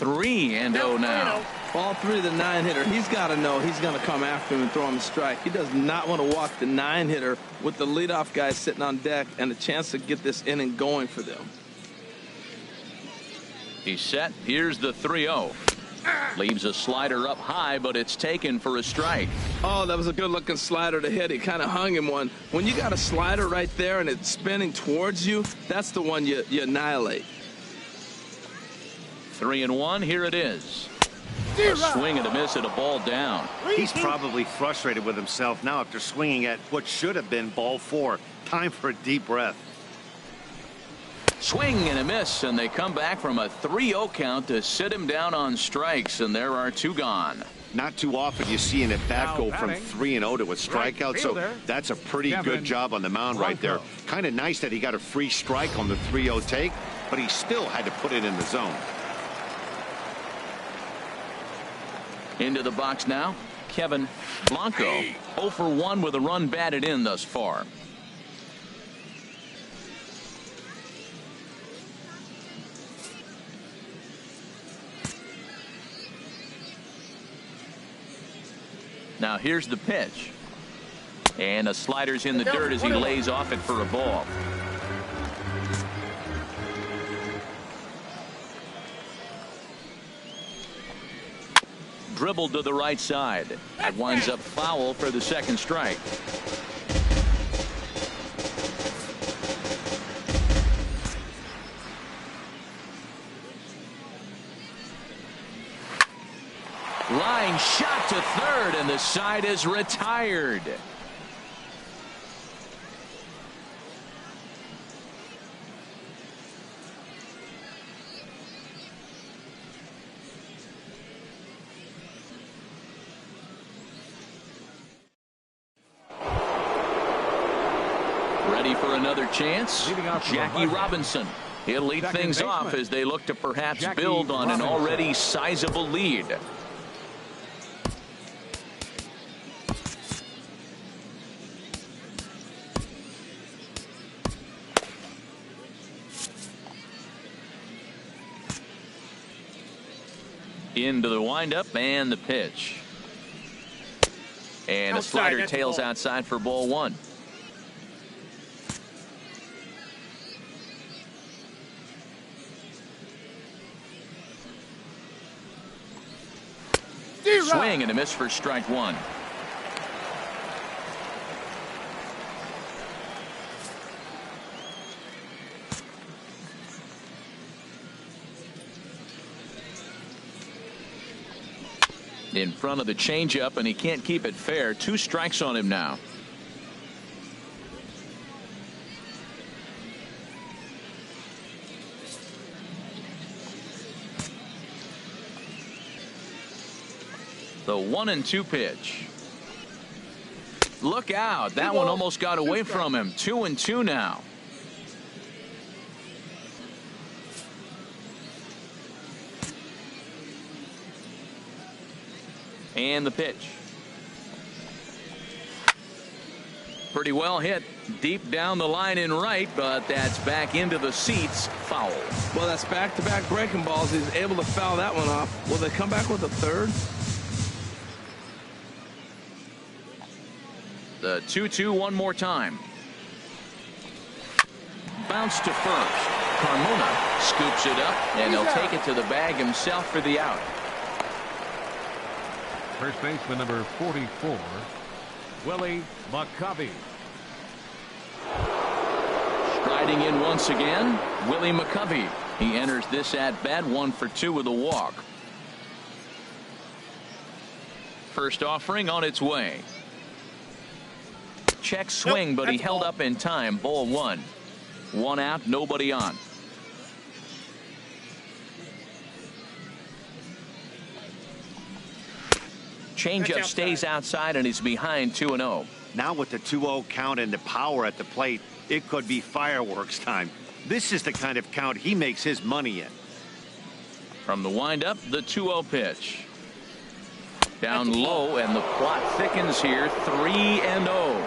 3-0 now. Ball 3, the 9-hitter. He's got to know he's going to come after him and throw him a strike. He does not want to walk the 9-hitter with the leadoff guy sitting on deck and a chance to get this inning going for them. He's set. Here's the 3-0. Leaves a slider up high, but it's taken for a strike. Oh, that was a good-looking slider to hit. He kind of hung him one. When you got a slider right there and it's spinning towards you, that's the one you annihilate. 3-1. Here it is. A swing and a miss at a ball down. He's probably frustrated with himself now after swinging at what should have been ball 4. Time for a deep breath. Swing and a miss, and they come back from a 3-0 count to sit him down on strikes, and there are 2 gone. Not too often you see an at-bat go from 3-0 to a strikeout, so that's a pretty good job on the mound right there. Kind of nice that he got a free strike on the 3-0 take, but he still had to put it in the zone. Into the box now, Kevin Blanco. 0 for 1 with a run batted in thus far. Now here's the pitch. And a slider's in the dirt as he lays off it for a ball. Dribbled to the right side. That winds up foul for the second strike. Line shot to third, and the side is retired. Ready for another chance? Jackie Robinson. He'll lead things off as they look to perhaps build on an already sizable lead. Into the windup and the pitch. And a slider tails outside for ball 1. Swing and a miss for strike 1. In front of the changeup, and he can't keep it fair. 2 strikes on him now. The 1-2 pitch. Look out. That one almost got away from him. 2-2 now. And the pitch. Pretty well hit deep down the line in right, but that's back into the seats. Foul. Well, that's back-to-back breaking balls. He's able to foul that one off. Will they come back with a third? The 2-2 one more time. Bounce to first. Carmona scoops it up, and he'll take it to the bag himself for the out. First baseman number 44, Willie McCovey. Striding in once again, Willie McCovey. He enters this at-bat 1 for 2 with a walk. First offering on its way. Check swing, but he held up in time. Ball 1. 1 out, nobody on. Changeup stays outside and he's behind 2-0. Now with the 2-0 count and the power at the plate, it could be fireworks time. This is the kind of count he makes his money in. From the windup, the 2-0 pitch. Down low, and the plot thickens here. 3-0.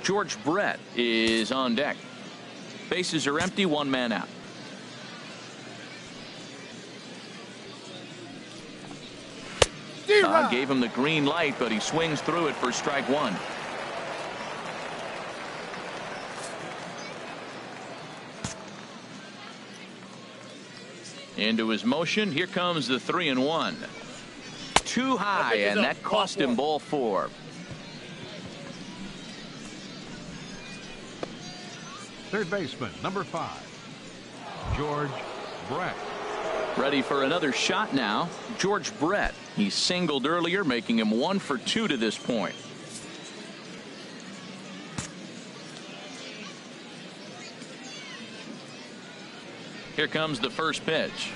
George Brett is on deck. Bases are empty, 1 man out. Todd gave him the green light, but he swings through it for strike one. Into his motion. Here comes the 3-1. Too high, and that cost him ball four. Third baseman, number 5, George Brett. Ready for another shot now. George Brett. He singled earlier, making him 1 for 2 to this point. Here comes the first pitch.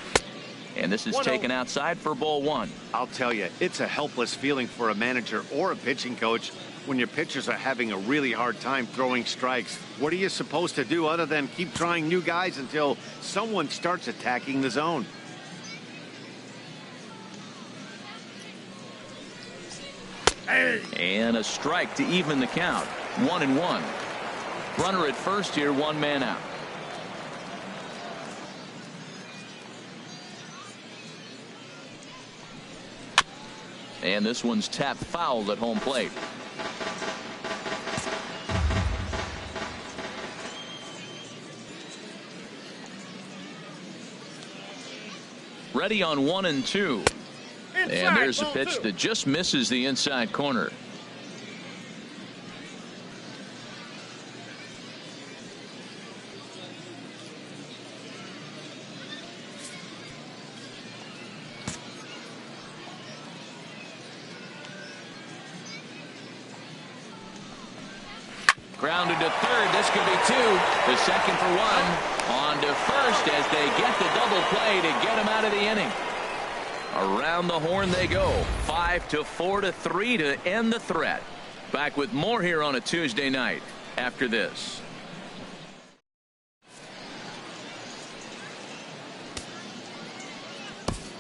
And this is taken outside for ball 1. I'll tell you, it's a helpless feeling for a manager or a pitching coach when your pitchers are having a really hard time throwing strikes. What are you supposed to do other than keep trying new guys until someone starts attacking the zone? And a strike to even the count. 1-1. Runner at first here, 1 man out. And this one's tapped foul at home plate. Ready on 1 and 2. And there's a pitch that just misses the inside corner. Grounded to third. This could be 2. The second for 1. On to first as they get the double play to get him out of the inning. Around the horn they go. 5-4-3 to end the threat. Back with more here on a Tuesday night after this.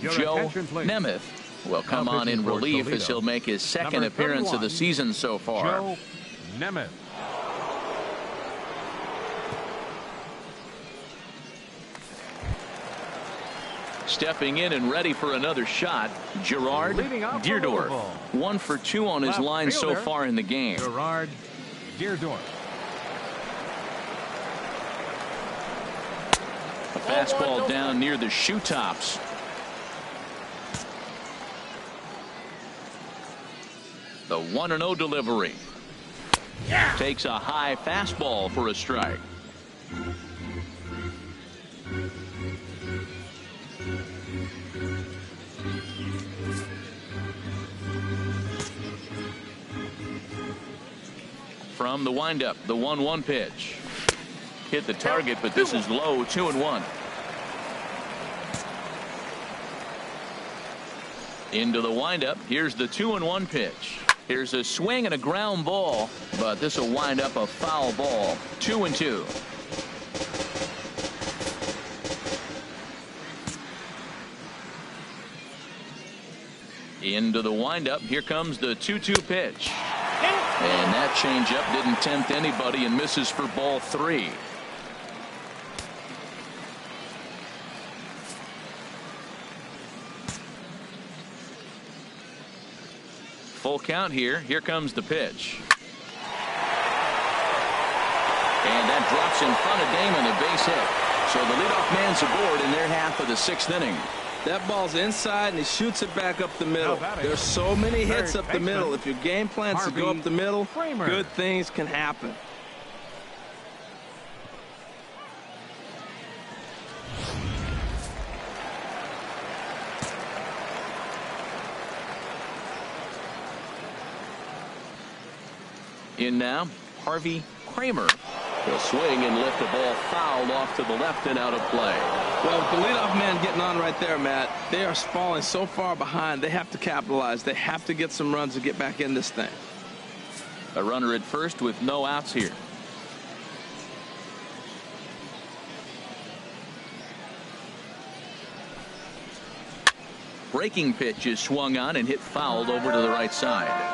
Joe Nemeth will come on in relief as he'll make his second appearance of the season so far. Joe Nemeth. Stepping in and ready for another shot, Gerard Deerdorf. 1 for 2 on his line so far in the game. Gerard Deerdorf. A fastball down near the shoe tops. The 1-0 delivery. Takes a high fastball for a strike. From the windup, the 1-1 pitch. Hit the target, but this is low. 2-1. Into the windup. Here's the 2-1 pitch. Here's a swing and a ground ball, but this will wind up a foul ball. 2-2. Into the windup. Here comes the 2-2 pitch. And that changeup didn't tempt anybody and misses for ball 3. Full count here. Here comes the pitch. And that drops in front of Damon, a base hit. So the leadoff man's aboard in their half of the 6th inning. That ball's inside and he shoots it back up the middle. There's so many hits up the middle. If your game plans to go up the middle, good things can happen. In now, Harvey Kramer. He'll swing and lift the ball foul off to the left and out of play. Well, with the leadoff man getting on right there, Matt, they are falling so far behind. They have to capitalize. They have to get some runs to get back in this thing. A runner at first with no outs here. Breaking pitch is swung on and hit fouled over to the right side.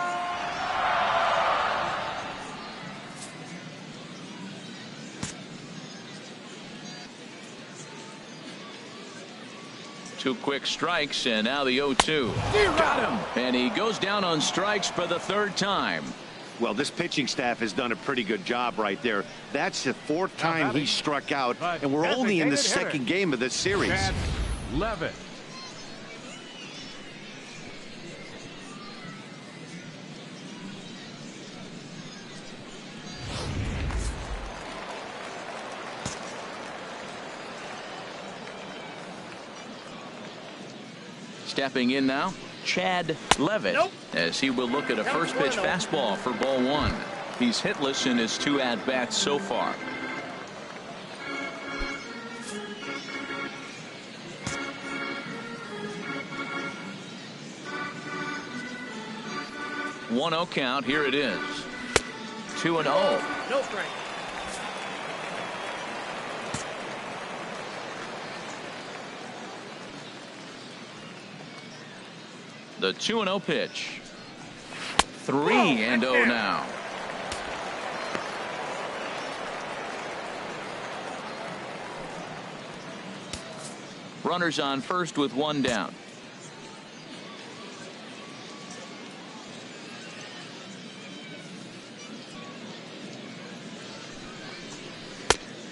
2 quick strikes, and now the 0-2. Got him. And he goes down on strikes for the 3rd time. Well, this pitching staff has done a pretty good job right there. That's the 4th time he struck out, and we're only in the 2nd game of this series. Levitt. Stepping in now, Chad Levitt, as he will look at a first pitch fastball for ball 1. He's hitless in his 2 at-bats so far. One 0 count. Here it is. 2-0. No strike. The 2-0 pitch. 3-0 now. Runners on first with 1 down.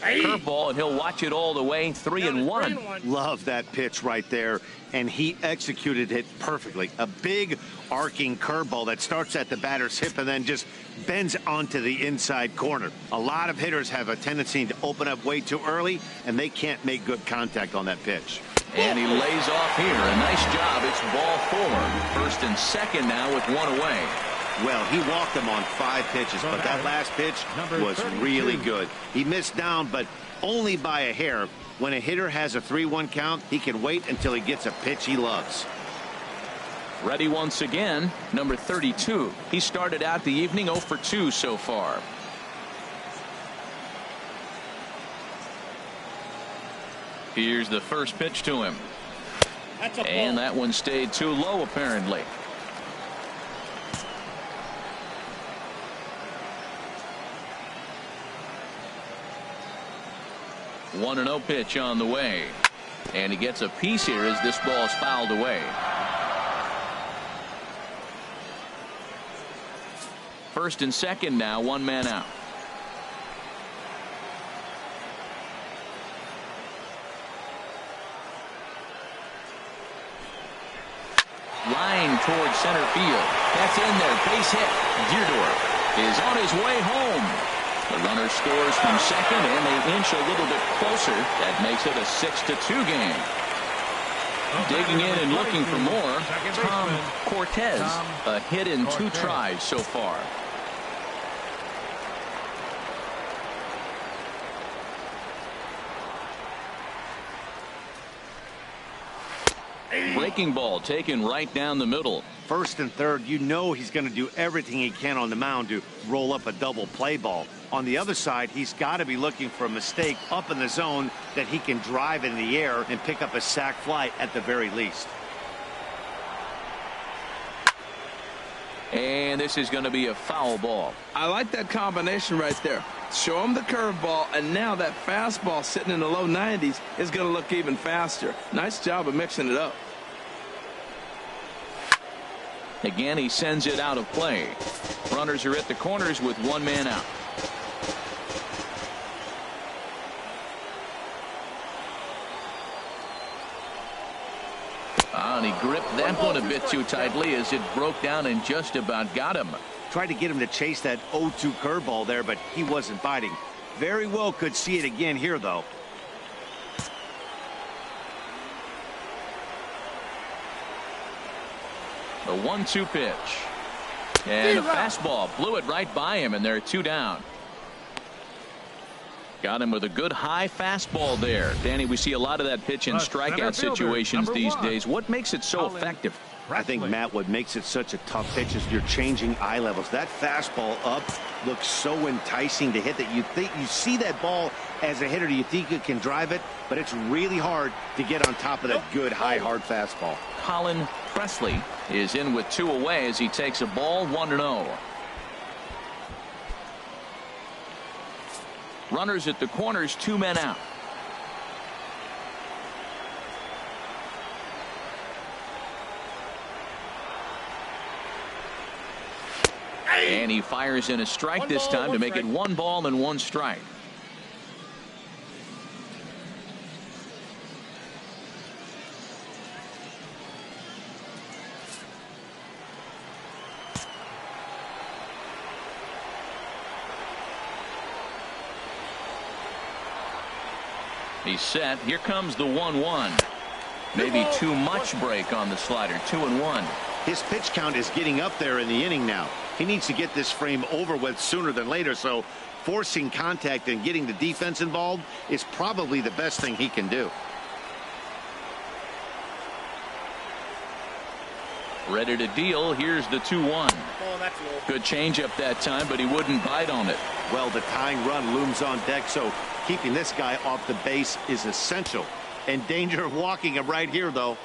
Curveball, and he'll watch it all the way. 3-1. Love that pitch right there, and he executed it perfectly. A big arcing curveball that starts at the batter's hip and then just bends onto the inside corner. A lot of hitters have a tendency to open up way too early, and they can't make good contact on that pitch. And he lays off here. A nice job. It's ball 4. First and second now with 1 away. Well, he walked him on 5 pitches, but that last pitch was really good. He missed down, but only by a hair. When a hitter has a 3-1 count, he can wait until he gets a pitch he loves. Ready once again, number 32. He started out the evening 0 for 2 so far. Here's the first pitch to him. And that one stayed too low, apparently. One 1-0 pitch on the way, and he gets a piece here as this ball is fouled away. First and second now, 1 man out. Line towards center field. That's in there. Base hit. Deerdorf is on his way home. The runner scores from second, and they inch a little bit closer. That makes it a 6-2 game. Digging in and looking for more, Tom Cortez. A hit in 2 tries so far. Breaking ball taken right down the middle. First and third, you know he's going to do everything he can on the mound to roll up a double play ball. On the other side, he's got to be looking for a mistake up in the zone that he can drive in the air and pick up a sac fly at the very least. And this is going to be a foul ball. I like that combination right there. Show him the curveball, and now that fastball sitting in the low 90s is going to look even faster. Nice job of mixing it up. Again, he sends it out of play. Runners are at the corners with 1 man out. And he gripped that one a bit too tightly as it broke down and just about got him. Tried to get him to chase that 0-2 curveball there, but he wasn't biting. Very well could see it again here, though. The 1-2 pitch. And a fastball blew it right by him, and they're 2 down. Got him with a good high fastball there. Danny, we see a lot of that pitch in strikeout situations these days. What makes it so effective? I think, Matt, what makes it such a tough pitch is you're changing eye levels. That fastball up looks so enticing to hit that you think you see that ball as a hitter. You think you can drive it, but it's really hard to get on top of that good high hard fastball. Colin Presley is in with 2 away as he takes a ball 1-0. Runners at the corners, 2 men out. And he fires in a strike this time to make it 1 ball and 1 strike. He's set. Here comes the 1-1. Maybe too much break on the slider. 2-1. His pitch count is getting up there in the inning now. He needs to get this frame over with sooner than later, so forcing contact and getting the defense involved is probably the best thing he can do. Ready to deal. Here's the 2-1. Good changeup that time, but he wouldn't bite on it. Well, the tying run looms on deck, so keeping this guy off the base is essential. In danger of walking him right here, though.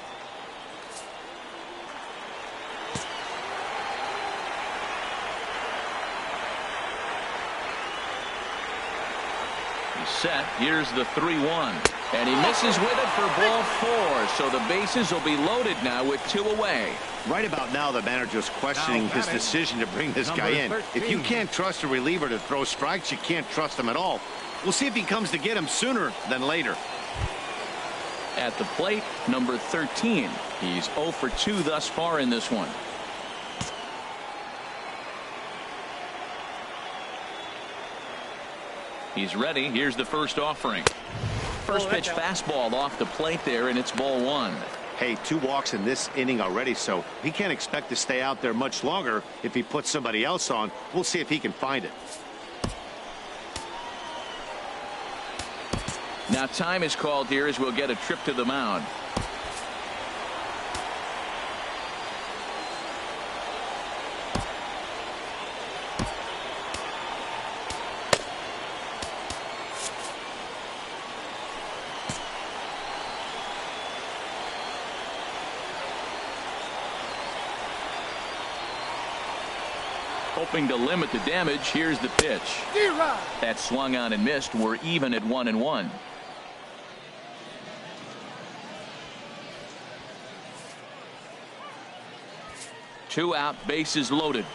He's set. Here's the 3-1. And he misses with it for ball 4. So the bases will be loaded now with 2 away. Right about now, the manager's questioning his decision to bring this guy in. 13. If you can't trust a reliever to throw strikes, you can't trust him at all. We'll see if he comes to get him sooner than later. At the plate, number 13. He's 0 for 2 thus far in this one. He's ready. Here's the first offering. First pitch fastball off the plate there, and it's ball 1. Hey, 2 walks in this inning already, so he can't expect to stay out there much longer if he puts somebody else on. We'll see if he can find it. Now time is called here as we'll get a trip to the mound. Hoping to limit the damage. Here's the pitch. That swung on and missed. We're even at 1-1. Two out, bases loaded.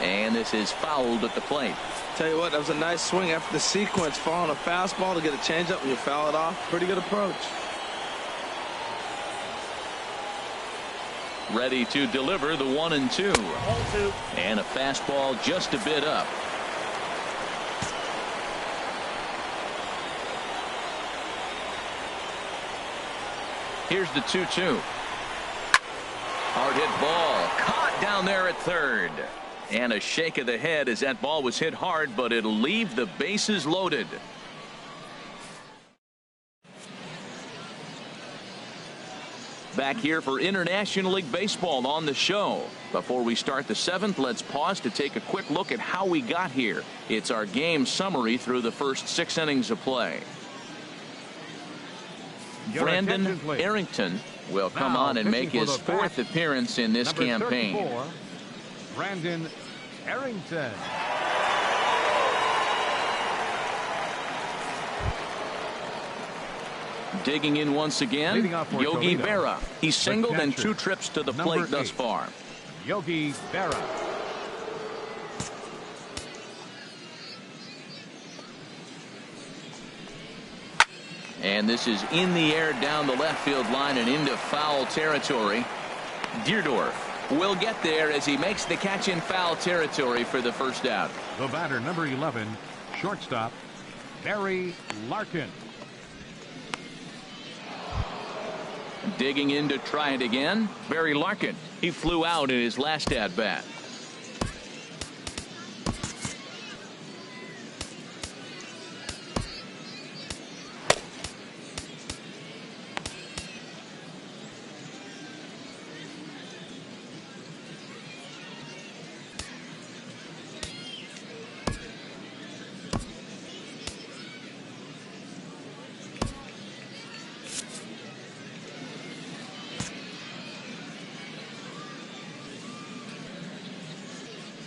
And this is fouled at the plate. Tell you what, that was a nice swing after the sequence. Following a fastball to get a changeup and you foul it off. Pretty good approach. Ready to deliver the 1-2. And a fastball just a bit up. Here's the 2-2. Hard hit ball caught down there at third. And a shake of the head as that ball was hit hard, but it'll leave the bases loaded. Back here for International League Baseball on the show. Before we start the 7th, let's pause to take a quick look at how we got here. It's our game summary through the first 6 innings of play. Brandon Arrington will come on and make his 4th appearance in this campaign. Brandon Arrington. Digging in once again, Yogi Berra. He's singled and 2 trips to the plate thus far. Yogi Berra. And this is in the air down the left field line and into foul territory. Deerdorf will get there as he makes the catch in foul territory for the first out. The batter, number 11, shortstop, Barry Larkin. Digging in to try it again, Barry Larkin. He flew out in his last at bat.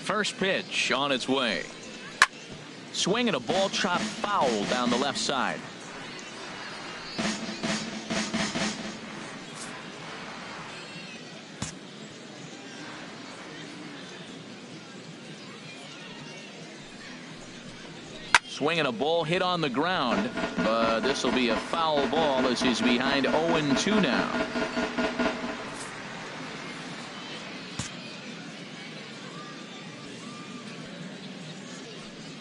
First pitch on its way. Swing and a ball chopped foul down the left side. swinging a ball hit on the ground, but this will be a foul ball as he's behind 0-2 now.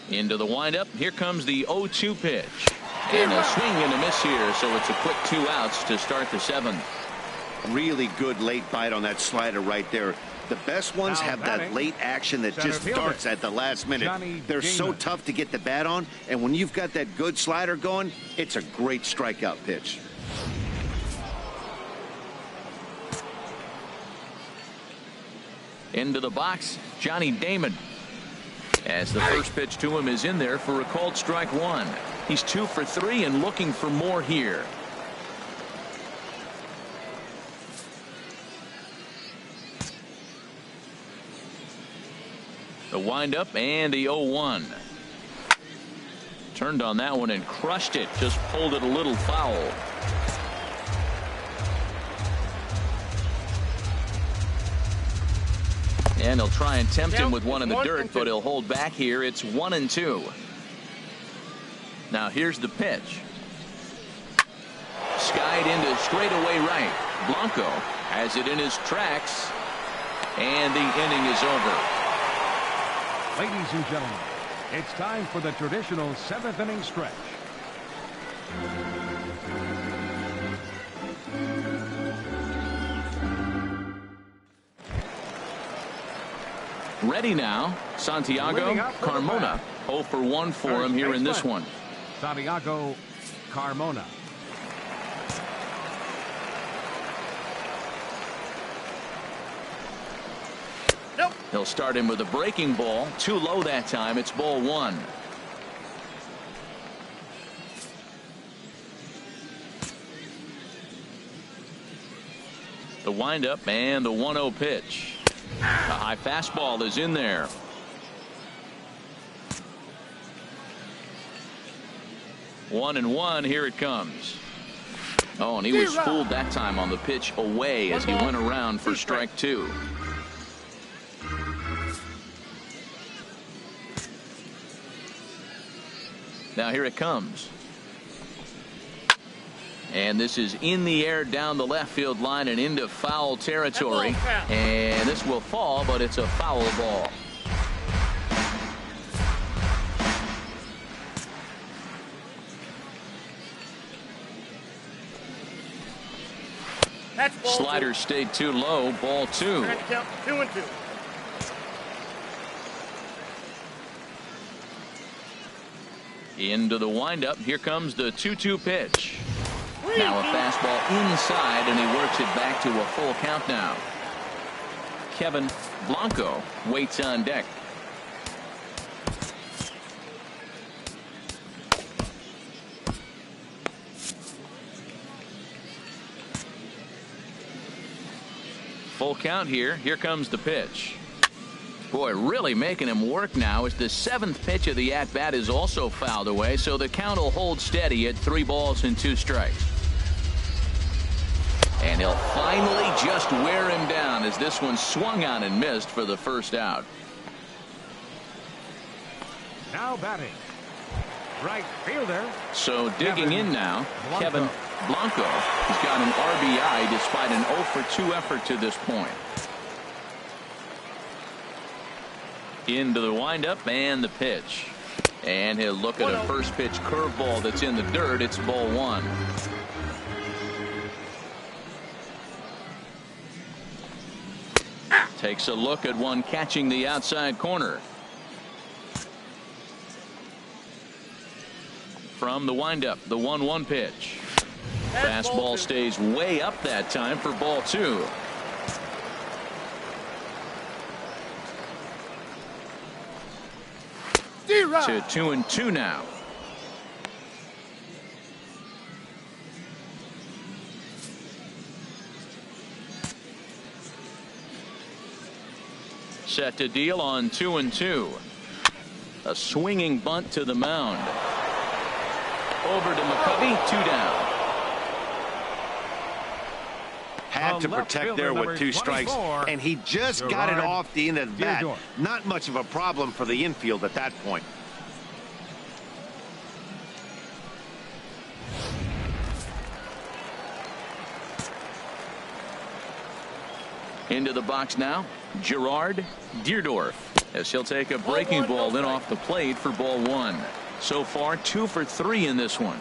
Into the windup. Here comes the 0-2 pitch. And a swing and a miss here, so it's a quick 2 outs to start the 7th. Really good late bite on that slider right there. The best ones have that late action that just starts at the last minute. They're so tough to get the bat on, and when you've got that good slider going, it's a great strikeout pitch. Into the box, Johnny Damon. As the first pitch to him is in there for a called strike 1. He's 2 for 3 and looking for more here. The windup and the 0-1. Turned on that one and crushed it. Just pulled it a little foul. And he'll try and tempt him with one in the dirt, but he'll hold back here. It's 1-2. Now here's the pitch. Skied into straightaway right. Blanco has it in his tracks, and the inning is over. Ladies and gentlemen, it's time for the traditional 7th inning stretch. Ready now, Santiago Carmona. 0 for 1 for him here in this one. Santiago Carmona. Nope. He'll start him with a breaking ball. Too low that time. It's ball 1. The windup and the 1-0 pitch. A high fastball is in there. One and one. Here it comes. Oh, and he was fooled that time on the pitch away as he went around for strike 2. Now here it comes. And this is in the air down the left field line and into foul territory. And this will fall, but it's a foul ball. Slider stayed too low. Ball 2. 2-2. Into the windup. Here comes the 2-2 pitch. Now a fastball inside, and he works it back to a full count now. Kevin Blanco waits on deck. Full count here. Here comes the pitch. Boy, really making him work now as the 7th pitch of the at-bat is also fouled away, so the count will hold steady at 3 balls and 2 strikes. And he'll finally just wear him down as this one swung on and missed for the first out. Now batting, right fielder. So digging in now, Kevin Blanco has got an RBI despite an 0 for 2 effort to this point. Into the windup and the pitch. And he'll look at a first pitch curveball that's in the dirt. It's ball 1. Takes a look at one catching the outside corner. From the windup, the 1-1 pitch. Fastball stays way up that time for ball 2. To 2-2 now. Set to deal on 2-2. A swinging bunt to the mound. Over to McCovey, 2 down. Had to protect there with 2 strikes, and he just got it off the end of the bat. Not much of a problem for the infield at that point. Into the box now, Gerard Deerdorf, as he'll take a breaking ball in off the plate for ball one. So far 2 for 3 in this one.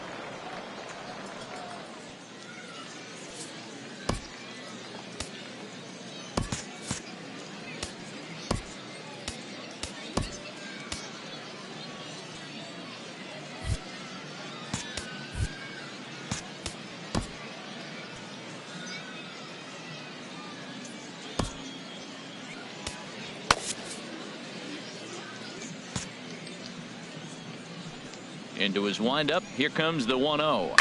Into his windup. Here comes the 1-0.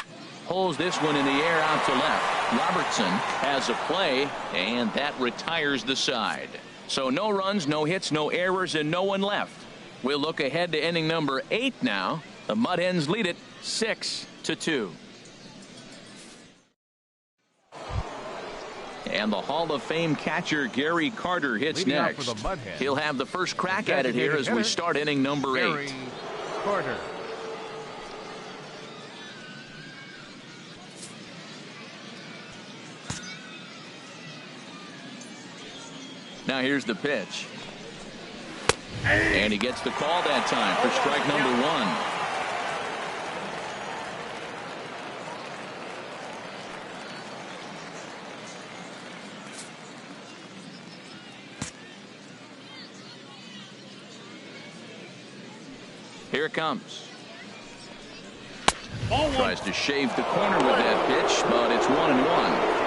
Pulls this one in the air out to left. Robertson has a play, and that retires the side. So no runs, no hits, no errors, and no one left. We'll look ahead to inning number 8 now. The Mud Hens lead it 6-2. And the Hall of Fame catcher Gary Carter hits Leading off next. for the Mud Hens, He'll have the first crack at it here as we start inning number 8. Gary Carter. Now here's the pitch. And he gets the call that time for strike number 1. Here it comes. Tries to shave the corner with that pitch, but it's 1-1.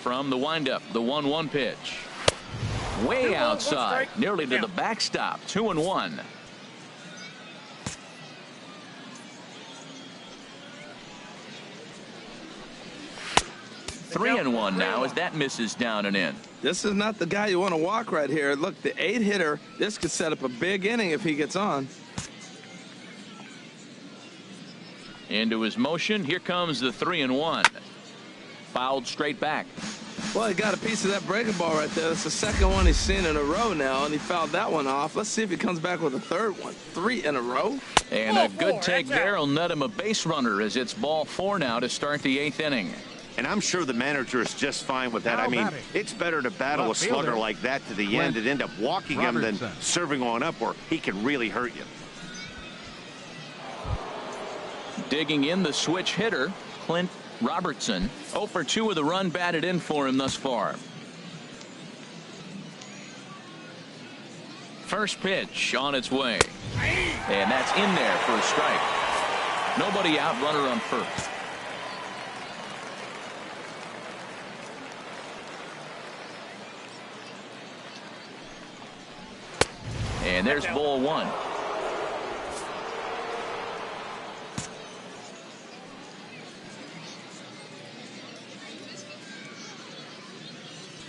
From the windup, the 1-1 pitch. Way outside, nearly to the backstop. 2-1. Three and one now as that misses down and in. This is not the guy you want to walk right here. Look, the 8-hitter, this could set up a big inning if he gets on. Into his motion. Here comes the 3-1. Fouled straight back. Well, he got a piece of that breaking ball right there. That's the second one he's seen in a row now, and he fouled that one off. Let's see if he comes back with a third one. 3 in a row. And a good take there will net him a base runner as it's ball 4 now to start the 8th inning. And I'm sure the manager is just fine with that. I mean, it's better to battle a slugger like that to the end and end up walking him than serving on up where he can really hurt you. Digging in the switch hitter, Clint Robertson. 0 for 2 with a run batted in for him thus far. First pitch on its way. And that's in there for a strike. Nobody out, runner on first. And there's ball 1.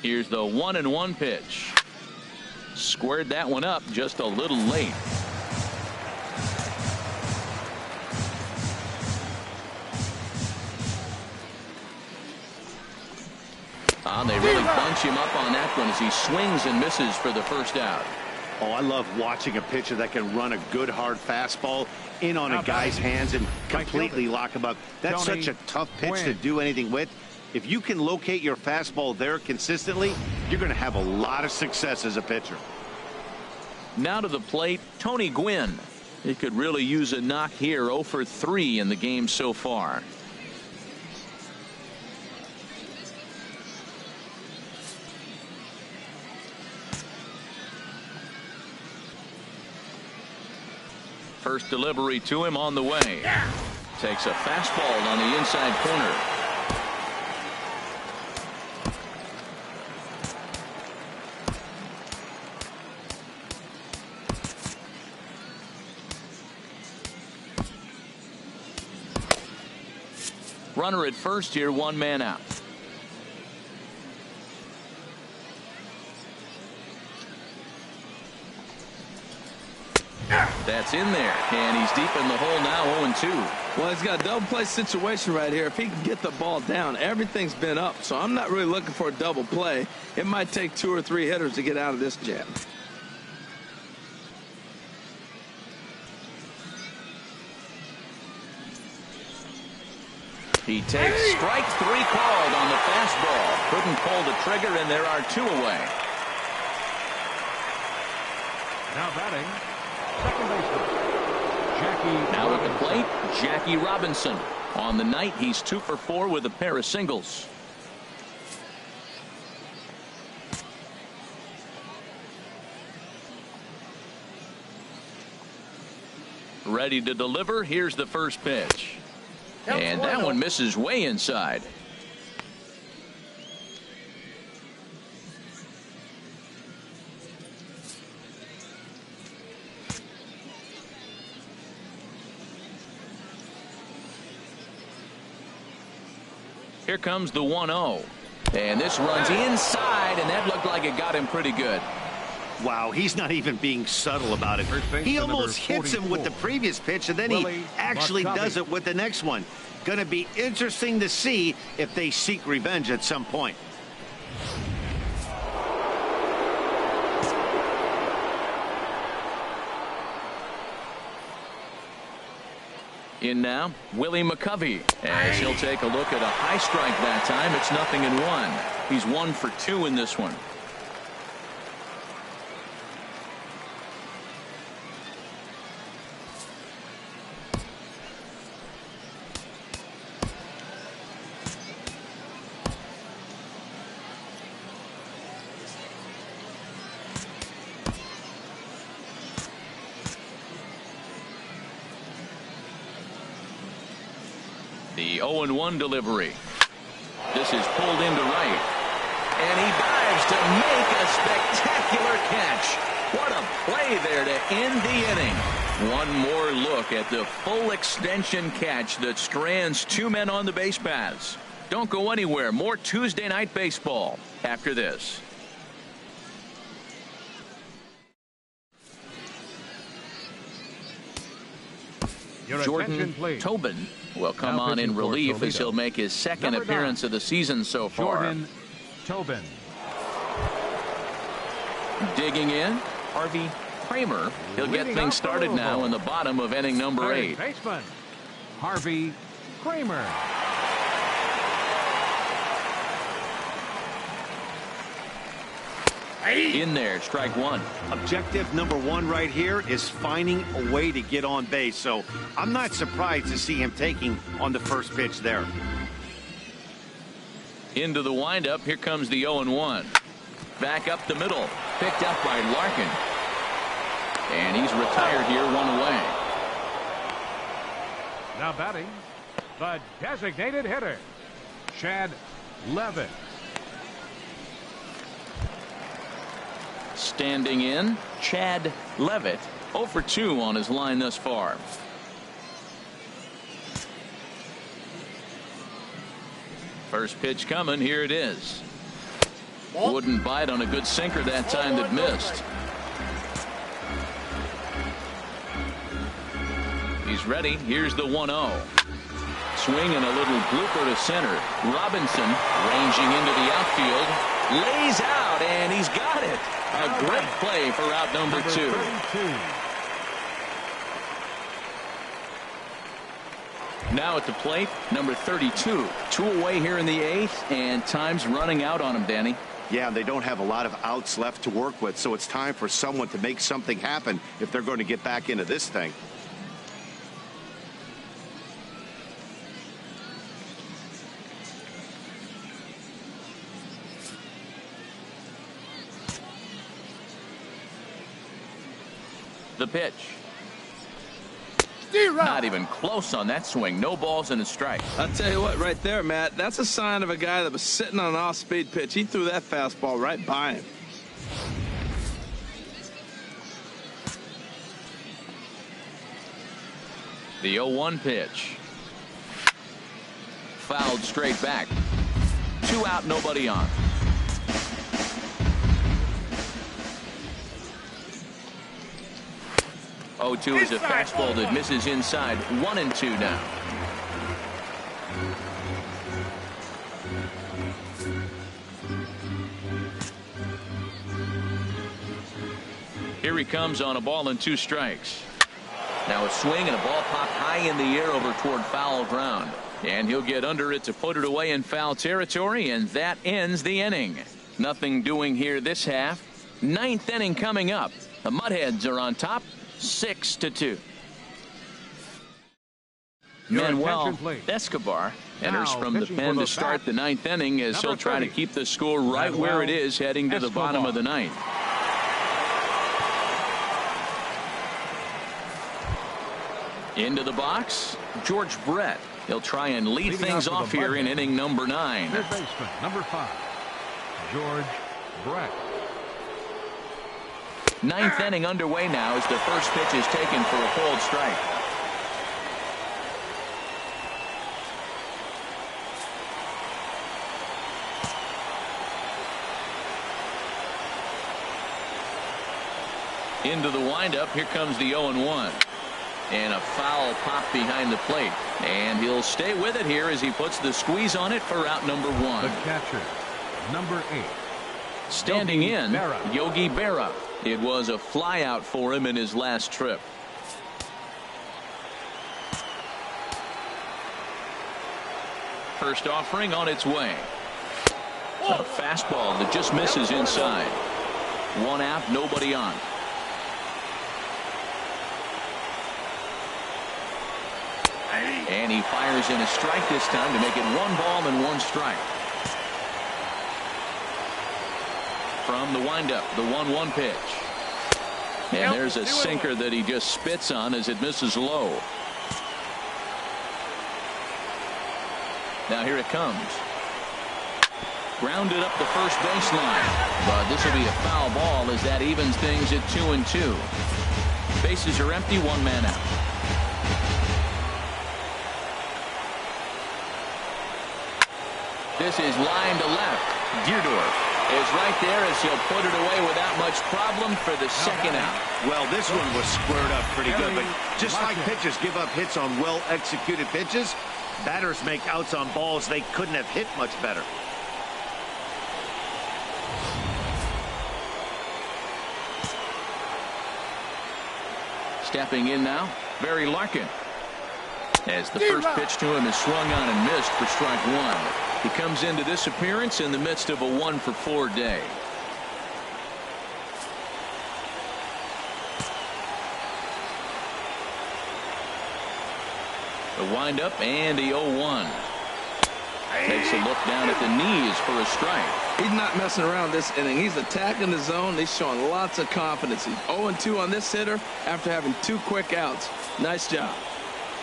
Here's the 1-1 pitch. Squared that one up just a little late. They really bunch him up on that one as he swings and misses for the first out. Oh, I love watching a pitcher that can run a good hard fastball in on a guy's hands and completely lock him up. That's such a tough pitch to do anything with. If you can locate your fastball there consistently, you're going to have a lot of success as a pitcher. Now to the plate, Tony Gwynn. He could really use a knock here. 0 for 3 in the game so far. First delivery to him on the way. Takes a fastball on the inside corner. Runner at first here, 1 man out. That's in there, and he's deep in the hole now, 0-2. Well, he's got a double play situation right here. If he can get the ball down, everything's been up, so I'm not really looking for a double play. It might take 2 or 3 hitters to get out of this jam. He takes strike 3 called on the fastball. Couldn't pull the trigger, and there are 2 away. Now batting, second baseman, Jackie Now Robinson. at the plate, Jackie Robinson. On the night, he's 2 for 4 with a pair of singles. Ready to deliver. Here's the first pitch. And that one misses way inside. Here comes the 1-0. And this runs inside, and that looked like it got him pretty good. Wow, he's not even being subtle about it. He almost hits him with the previous pitch, and then he actually does it with the next one. Going to be interesting to see if they seek revenge at some point. In now, Willie McCovey, as he'll take a look at a high strike that time. It's 0-1. He's 1 for 2 in this one. The 0-1 delivery. This is pulled into right. And he dives to make a spectacular catch. What a play there to end the inning. One more look at the full extension catch that strands 2 men on the base paths. Don't go anywhere. More Tuesday Night Baseball after this. Jordan Tobin will come on in relief as he'll make his second appearance of the season so far. Jordan Tobin. Digging in, Harvey Kramer. He'll get things started now in the bottom of inning number 8. Baseman, Harvey Kramer. In there, strike 1. Objective number 1 right here is finding a way to get on base. So I'm not surprised to see him taking on the first pitch there. Into the windup. Here comes the 0-1. Back up the middle. Picked up by Larkin. And he's retired here, 1 away. Now batting, the designated hitter, Chad Levitt. Standing in, Chad Levitt, 0 for 2 on his line thus far. First pitch coming. Here it is. Wouldn't bite on a good sinker that time that missed. He's ready. Here's the 1-0. Swing and a little blooper to center. Robinson ranging into the outfield. Lays out, and he's got it. A great play for out number 2. Now at the plate, number 32. 2 away here in the 8th, and time's running out on him, Danny. Yeah, they don't have a lot of outs left to work with, so it's time for someone to make something happen if they're going to get back into this thing. The pitch. Not even close on that swing. No balls and a strike. I'll tell you what, right there, Matt, that's a sign of a guy that was sitting on an off-speed pitch. He threw that fastball right by him. The 0-1 pitch. Fouled straight back. 2 out, nobody on. Oh-2 is a fastball that misses inside. 1-2 now. Here he comes on a ball and 2 strikes. Now a swing and a ball popped high in the air over toward foul ground. And he'll get under it to put it away in foul territory, and that ends the inning. Nothing doing here this half. Ninth inning coming up. The Mudheads are on top, 6-2. Manuel Escobar enters from the pen to start the ninth inning as he'll try to keep the score right where it is heading to the bottom of the ninth. Into the box, George Brett. He'll try and lead things off here in inning number 9. Third baseman, number 5, George Brett. Ninth inning underway now as the first pitch is taken for a called strike. Into the windup. Here comes the 0-1. And a foul pop behind the plate. And he'll stay with it here as he puts the squeeze on it for out number 1. The catcher, number 8. Standing in, Yogi Berra. It was a fly out for him in his last trip. First offering on its way. A fastball that just misses inside. 1 out, nobody on. And he fires in a strike this time to make it 1 ball and 1 strike. From the windup, the 1-1 pitch. And there's a sinker that he just spits on as it misses low. Now here it comes. Grounded up the first baseline. But this will be a foul ball as that evens things at 2-2. Bases are empty, 1 man out. This is line to left. Deerdorf is right there as he'll put it away without much problem for the second out. Well, this one was squared up pretty good, but just like pitchers give up hits on well-executed pitches, batters make outs on balls they couldn't have hit much better. Stepping in now, Barry Larkin. As the first pitch to him is swung on and missed for strike 1. He comes into this appearance in the midst of a 1-for-4 day. The windup and the 0-1. Takes a look down at the knees for a strike. He's not messing around this inning. He's attacking the zone. He's showing lots of confidence. He's 0-2 on this hitter after having 2 quick outs. Nice job.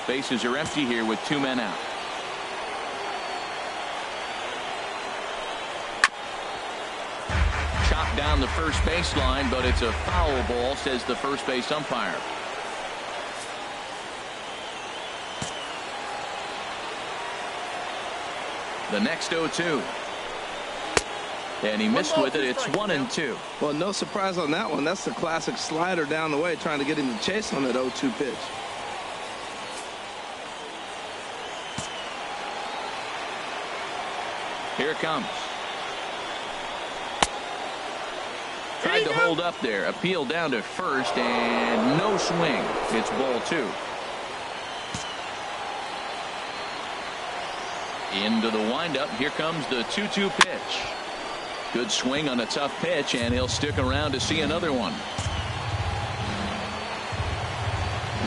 Bases are empty here with 2 men out. Chopped down the first baseline, but it's a foul ball, says the first base umpire. The next 0-2. And he missed with it. It's 1-2. Well, no surprise on that one. That's the classic slider down the way, trying to get him to chase on that 0-2 pitch. Here it comes. Tried to hold up there. Appeal down to first, and no swing. It's ball 2. Into the windup. Here comes the 2-2 pitch. Good swing on a tough pitch, and he'll stick around to see another one.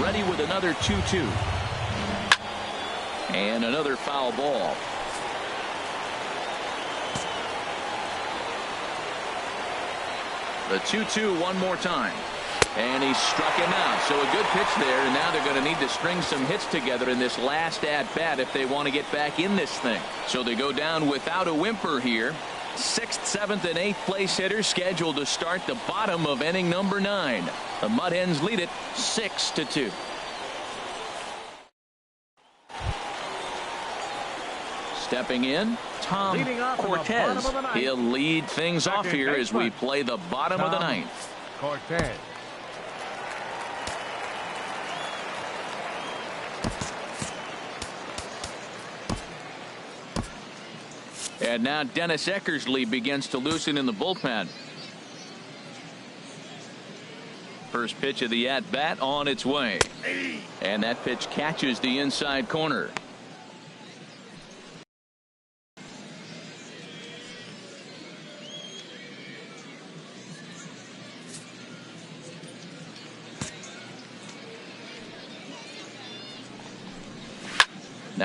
Ready with another 2-2. And another foul ball. The 2-2 one more time. And he struck him out. So a good pitch there, and now they're going to need to string some hits together in this last at-bat if they want to get back in this thing. So they go down without a whimper here. 6th, 7th, and 8th place hitters scheduled to start the bottom of inning number 9. The Mudhens lead it 6-2. Stepping in, Tom Cortez. He'll lead things off here as we play the bottom of the 9th. Cortez. And now Dennis Eckersley begins to loosen in the bullpen. First pitch of the at-bat on its way. And that pitch catches the inside corner.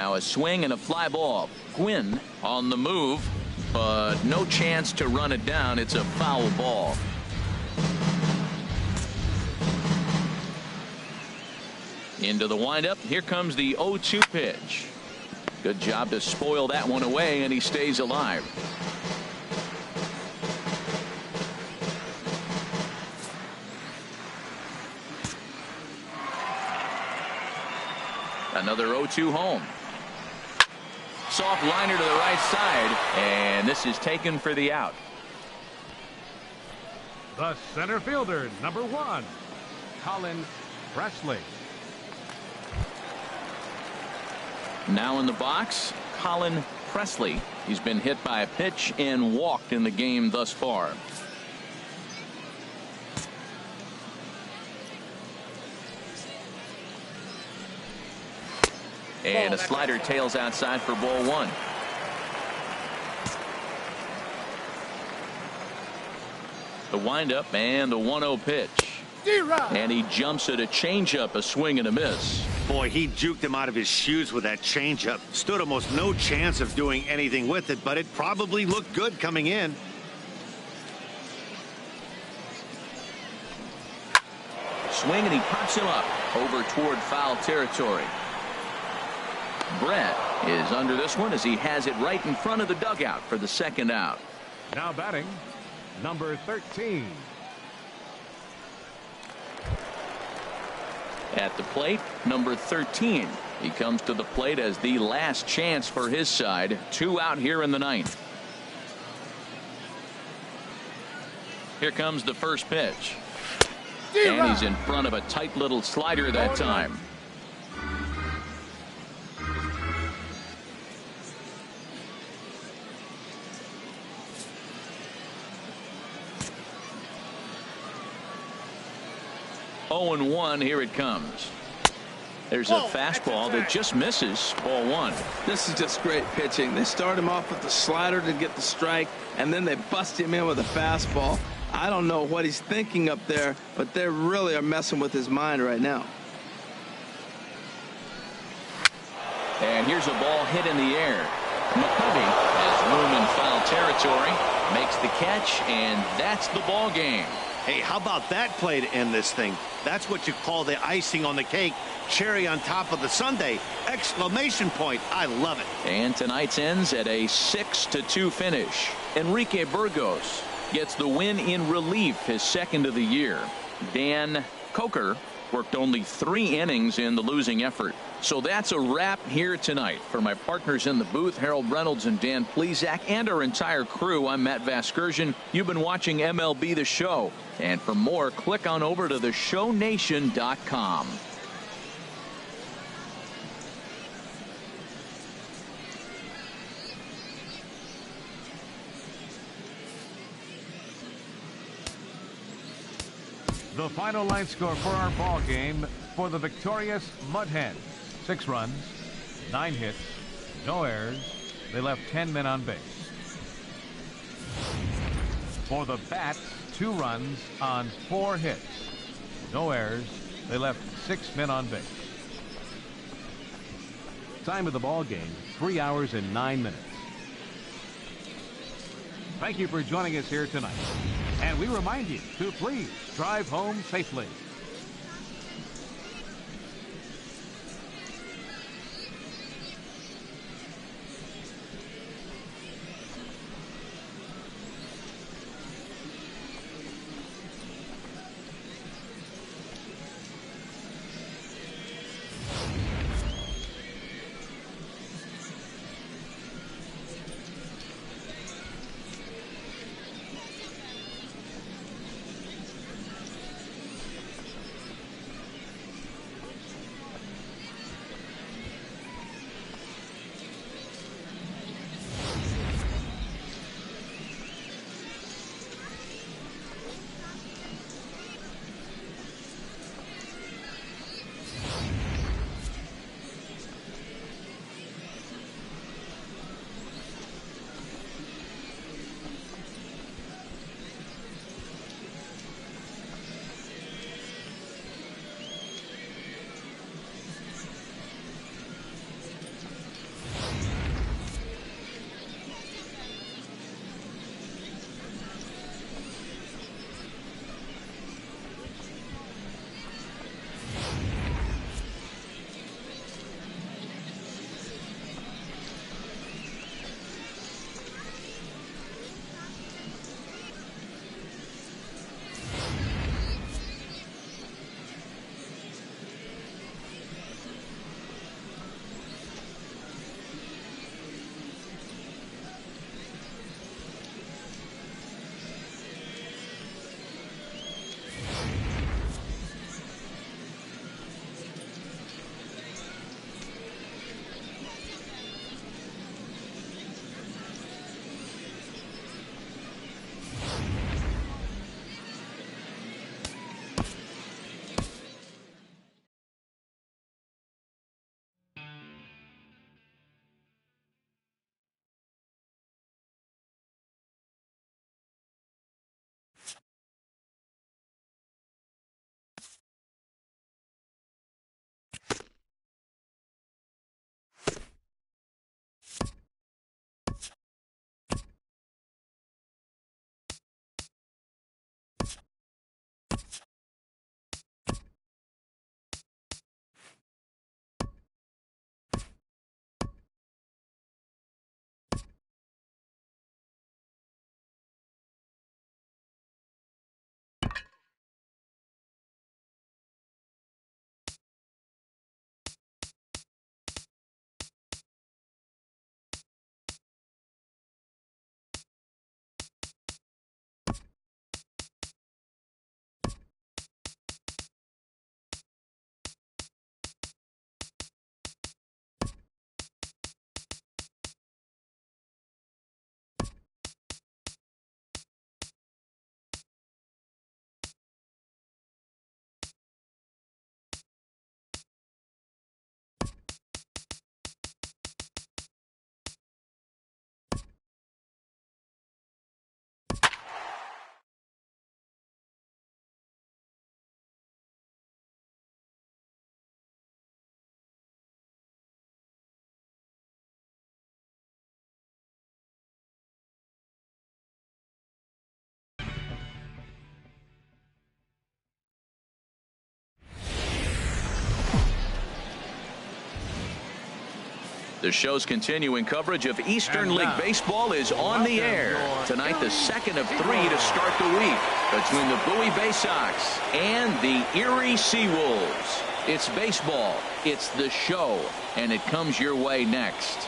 Now a swing and a fly ball. Gwynn on the move, but no chance to run it down. It's a foul ball. Into the windup. Here comes the 0-2 pitch. Good job to spoil that one away, and he stays alive. Another 0-2 home. Soft liner to the right side, and this is taken for the out. The center fielder, number 1, Colin Presley. Now in the box, Colin Presley. He's been hit by a pitch and walked in the game thus far. And a slider tails outside for ball 1. The windup and the 1-0 pitch. And he jumps at a changeup, a swing and a miss. Boy, he juked him out of his shoes with that changeup. Stood almost no chance of doing anything with it, but it probably looked good coming in. Swing, and he pops him up over toward foul territory. Brett is under this one as he has it right in front of the dugout for the second out. Now batting, number 13. At the plate, number 13. He comes to the plate as the last chance for his side. 2 out here in the 9th. Here comes the first pitch. And he's in front of a tight little slider that time. Oh, and 1. Here it comes. There's a fastball that just misses. Ball 1. This is just great pitching. They start him off with the slider to get the strike, and then they bust him in with a fastball. I don't know what he's thinking up there, but they really are messing with his mind right now. And here's a ball hit in the air. McCovey has room in foul territory, makes the catch, and that's the ball game. Hey, how about that play to end this thing? That's what you call the icing on the cake. Cherry on top of the sundae. Exclamation point. I love it. And tonight's ends at a 6-2 finish. Enrique Burgos gets the win in relief, his second of the year. Dan Coker worked only 3 innings in the losing effort. So that's a wrap here tonight. For my partners in the booth, Harold Reynolds and Dan Plesac, and our entire crew, I'm Matt Vasgersian. You've been watching MLB The Show. And for more, click on over to theshownation.com. The final line score for our ball game for the victorious Mud Hens. 6 runs, 9 hits, no errors. They left 10 men on base. For the Bats, 2 runs on 4 hits, no errors. They left 6 men on base. Time of the ball game, 3 hours and 9 minutes. Thank you for joining us here tonight. And we remind you to please drive home safely. The show's continuing coverage of Eastern League Baseball is on the air. Tonight, the second of 3 to start the week between the Bowie Bay Sox and the Erie Seawolves. It's baseball, it's the show, and it comes your way next.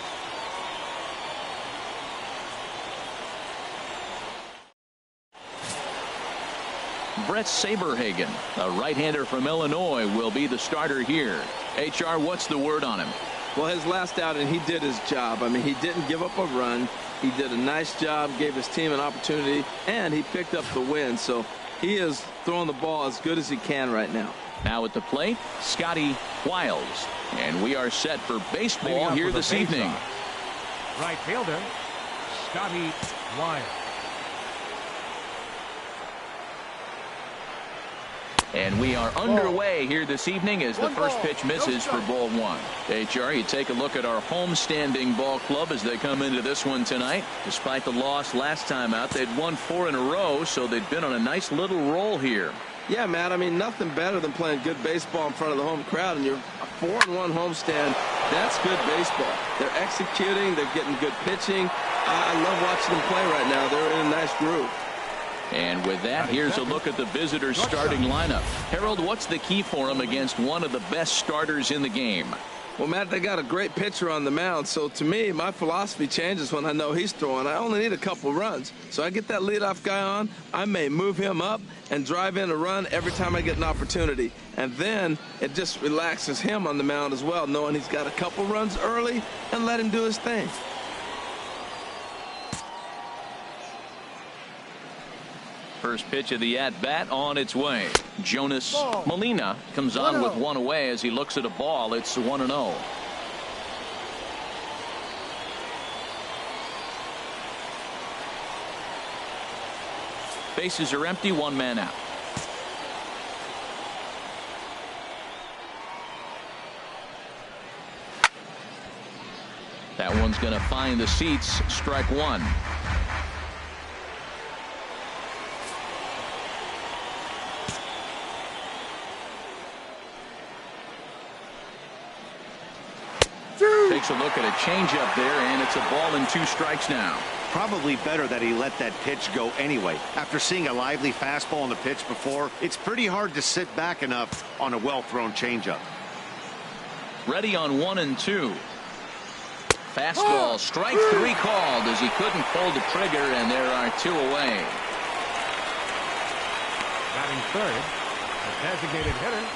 Brett Saberhagen, a right-hander from Illinois, will be the starter here. HR, what's the word on him? Well, his last outing, he did his job. I mean, he didn't give up a run. He did a nice job, gave his team an opportunity, and he picked up the win. So he is throwing the ball as good as he can right now. Now at the plate, Scotty Wiles. And we are set for baseball here this evening. Right fielder, Scotty Wiles. And we are underway here this evening as the first pitch misses for ball 1. HR, you take a look at our homestanding ball club as they come into this one tonight. Despite the loss last time out, they'd won 4 in a row, so they've been on a nice little roll here. Yeah, Matt, I mean, nothing better than playing good baseball in front of the home crowd, and you're a 4-1 homestand. That's good baseball. They're executing. They're getting good pitching. I love watching them play right now. They're in a nice groove. And with that, here's a look at the visitors' starting lineup. Harold, what's the key for them against one of the best starters in the game? Well, Matt, they got a great pitcher on the mound, so to me, my philosophy changes when I know he's throwing. I only need a couple runs. So I get that leadoff guy on, I may move him up and drive in a run every time I get an opportunity. And then it just relaxes him on the mound as well, knowing he's got a couple runs early and let him do his thing. First pitch of the at-bat on its way. Jonas Molina comes on with 1 away as he looks at a ball. It's 1-0. Bases are empty, 1 man out. That one's going to find the seats. Strike 1. Takes a look at a changeup there, and it's a ball and 2 strikes now. Probably better that he let that pitch go anyway. After seeing a lively fastball on the pitch before, it's pretty hard to sit back enough on a well-thrown changeup. Ready on 1 and 2. Fastball, strike 3 called as he couldn't pull the trigger, and there are 2 away. Batting third, a designated hitter.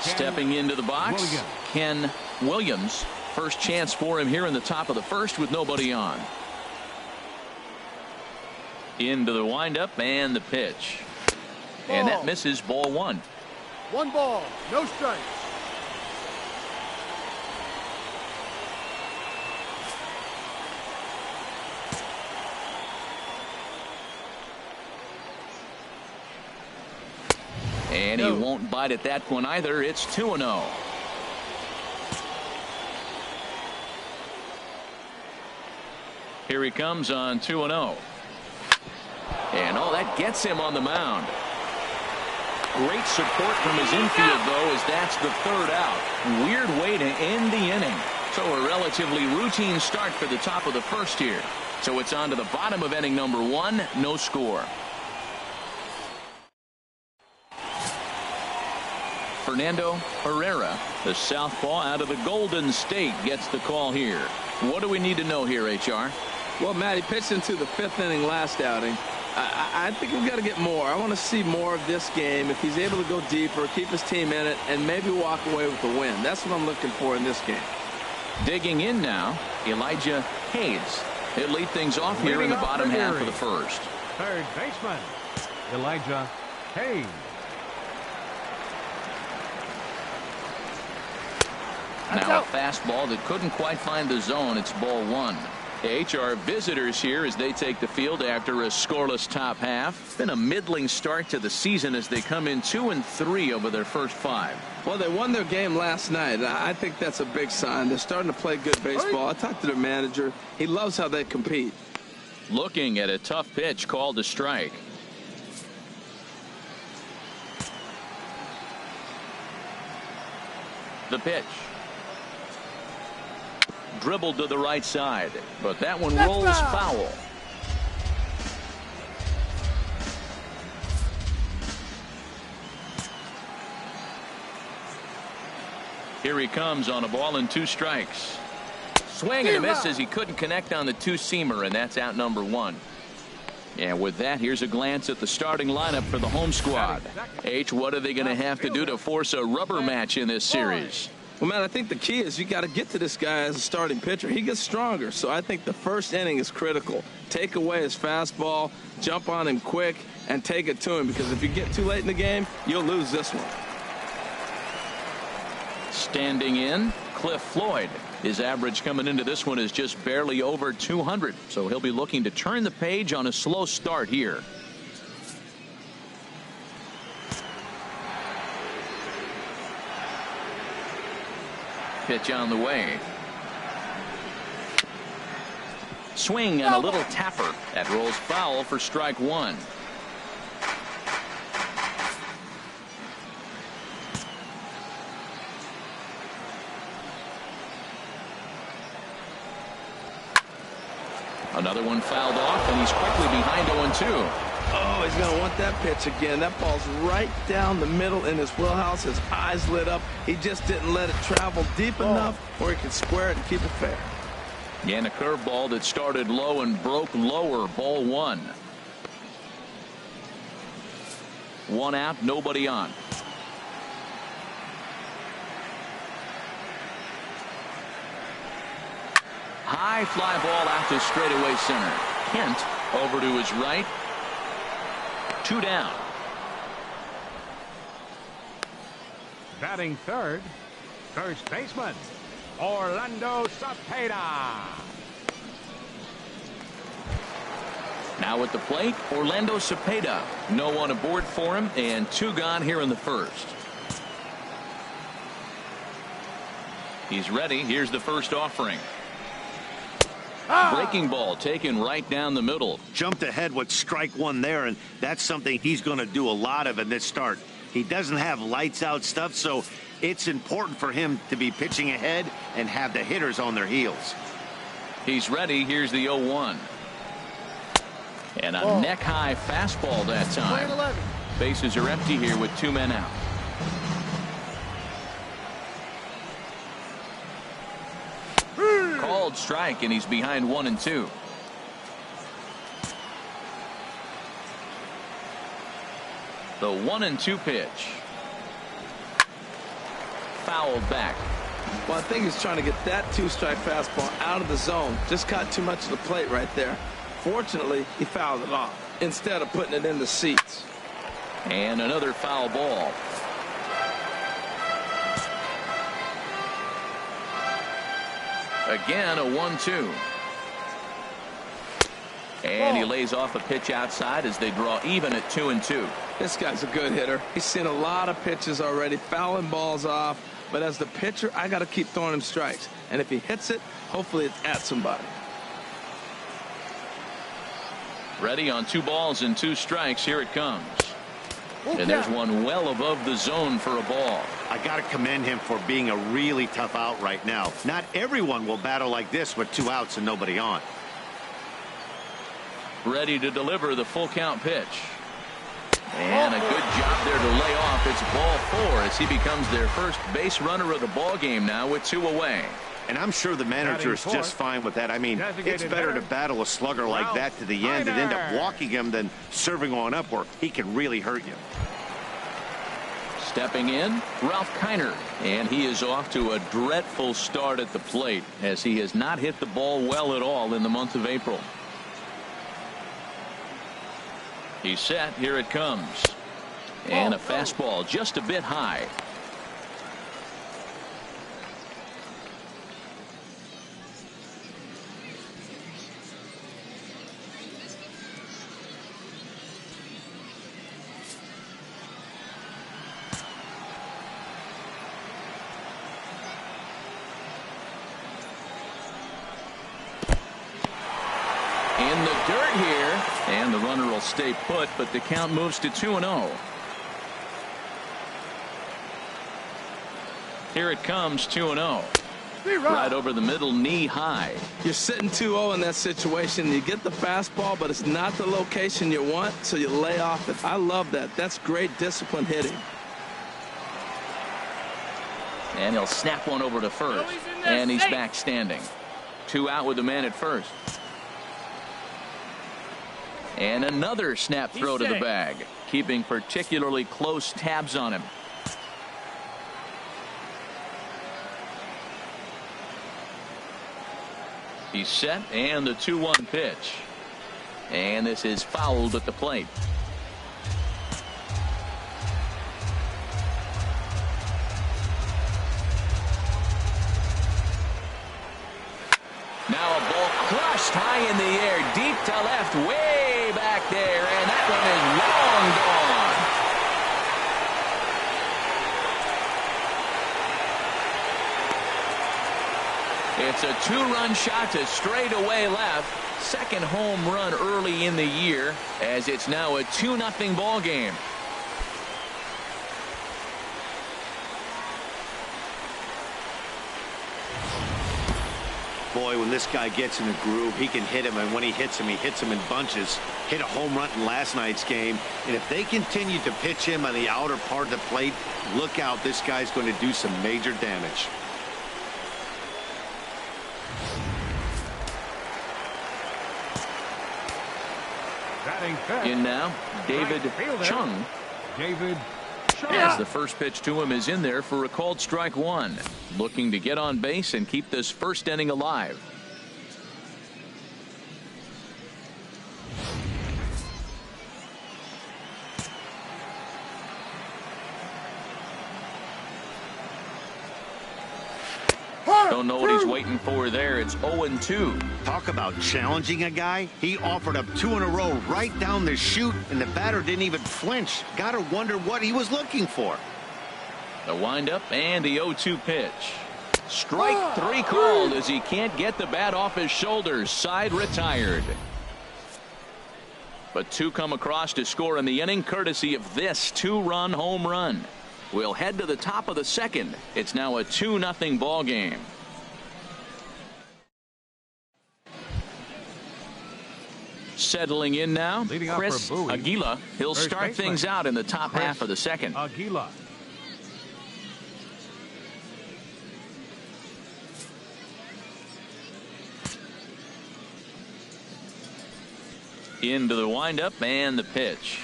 Stepping into the box, Ken Williams. First chance for him here in the top of the first with nobody on. Into the windup and the pitch. And that misses, ball 1. 1 ball, no strikes. And he won't bite at that one either. It's 2-0. Here he comes on 2-0. And that gets him on the mound. Great support from his infield, though, as that's the 3rd out. Weird way to end the inning. So a relatively routine start for the top of the first here. So it's on to the bottom of inning number 1. No score. Fernando Herrera, the southpaw out of the Golden State, gets the call here. What do we need to know here, HR? Well, Matt, he pitched into the 5th inning last outing. I think we've got to get more. I want to see more of this game. If he's able to go deeper, keep his team in it, and maybe walk away with the win. That's what I'm looking for in this game. Digging in now, Elijah Hayes. He'll lead things off here in the bottom half of the first. Third baseman, Elijah Hayes. Now a fastball that couldn't quite find the zone. It's ball 1. HR visitors here as they take the field after a scoreless top half. Been a middling start to the season as they come in 2-3 over their first 5. Well, they won their game last night. I think that's a big sign. They're starting to play good baseball. I talked to their manager. He loves how they compete. Looking at a tough pitch called a strike. The pitch. dribbled to the right side, but that one rolls foul. Here he comes on a ball and 2 strikes. Swing and a miss as he couldn't connect on the 2-seamer, and that's out number 1. And with that, here's a glance at the starting lineup for the home squad. H, what are they going to have to do to force a rubber match in this series? Well, man, I think the key is you got to get to this guy as a starting pitcher. He gets stronger, so I think the first inning is critical. Take away his fastball, jump on him quick, and take it to him, because if you get too late in the game, you'll lose this one. Standing in, Cliff Floyd. His average coming into this one is just barely over 200, so he'll be looking to turn the page on a slow start here. Pitch on the way. Swing and a little tapper. That rolls foul for strike 1. Another one fouled off, and he's quickly behind 0-2. Oh, he's going to want that pitch again. That ball's right down the middle in his wheelhouse. His eyes lit up. He just didn't let it travel deep enough where he could square it and keep it fair. And a curveball that started low and broke lower. Ball 1. 1 out, nobody on. High fly ball out to straightaway center. Kent over to his right. 2 down. Batting third, first baseman, Orlando Cepeda. Now at the plate, Orlando Cepeda. No one aboard for him, and 2 gone here in the first. He's ready. Here's the first offering. Breaking ball taken right down the middle. Jumped ahead with strike 1 there, and that's something he's going to do a lot of in this start. He doesn't have lights out stuff, so it's important for him to be pitching ahead and have the hitters on their heels. He's ready. Here's the 0-1. And a neck high fastball that time. Bases are empty here with 2 men out. Called strike, and he's behind 1-2. The 1-2 pitch. Fouled back. Well, I think he's trying to get that 2-strike fastball out of the zone. Just caught too much of the plate right there. Fortunately, he fouled it off instead of putting it in the seats. And another foul ball. Again, a 1-2. And he lays off a pitch outside as they draw even at 2-2. This guy's a good hitter. He's seen a lot of pitches already, fouling balls off. But as the pitcher, I got to keep throwing him strikes. And if he hits it, hopefully it's at somebody. Ready on 2 balls and 2 strikes. Here it comes. And there's one well above the zone for a ball. I got to commend him for being a really tough out right now. Not everyone will battle like this with 2 outs and nobody on. Ready to deliver the full count pitch. And a good job there to lay off. It's ball 4 as he becomes their first base runner of the ball game now with 2 away. And I'm sure the manager is just fine with that. I mean, it's better to battle a slugger like that to the end and end up walking him than serving on up where he can really hurt you. Stepping in, Ralph Kiner, and he is off to a dreadful start at the plate as he has not hit the ball well at all in the month of April. He's set. Here it comes. And a fastball just a bit high. In the dirt here, and the runner will stay put, but the count moves to 2-0. Here it comes, 2-0. Right over the middle, knee high. You're sitting 2-0 in that situation. You get the fastball, but it's not the location you want, so you lay off it. I love that. That's great discipline hitting. And he'll snap one over to first. And he's back standing. 2 out with the man at first. And another snap throw to the bag, keeping particularly close tabs on him. He's set, and the 2-1 pitch. And this is fouled at the plate. Now a ball crushed high in the air, deep to left, way back there, and that one is long gone. It's a 2-run shot to straightaway left. Second home run early in the year, as it's now a 2-0 ball game. Boy, when this guy gets in a groove, he can hit him, and when he hits him in bunches. Hit a home run in last night's game, and if they continue to pitch him on the outer part of the plate, look out, this guy's going to do some major damage. In now, David Chung. As the first pitch to him is in there for a called strike 1. Looking to get on base and keep this first inning alive. Don't know what he's waiting for there. It's 0-2. Talk about challenging a guy. He offered up 2 in a row right down the chute, and the batter didn't even flinch. Gotta wonder what he was looking for. The windup and the 0-2 pitch. Strike 3 called as he can't get the bat off his shoulders. Side retired. But 2 come across to score in the inning, courtesy of this 2-run home run. We'll head to the top of the second. It's now a 2-0 ball game. Settling in now, Chris Aguila. He'll start things out in the top half of the second. Aguila. Into the windup and the pitch.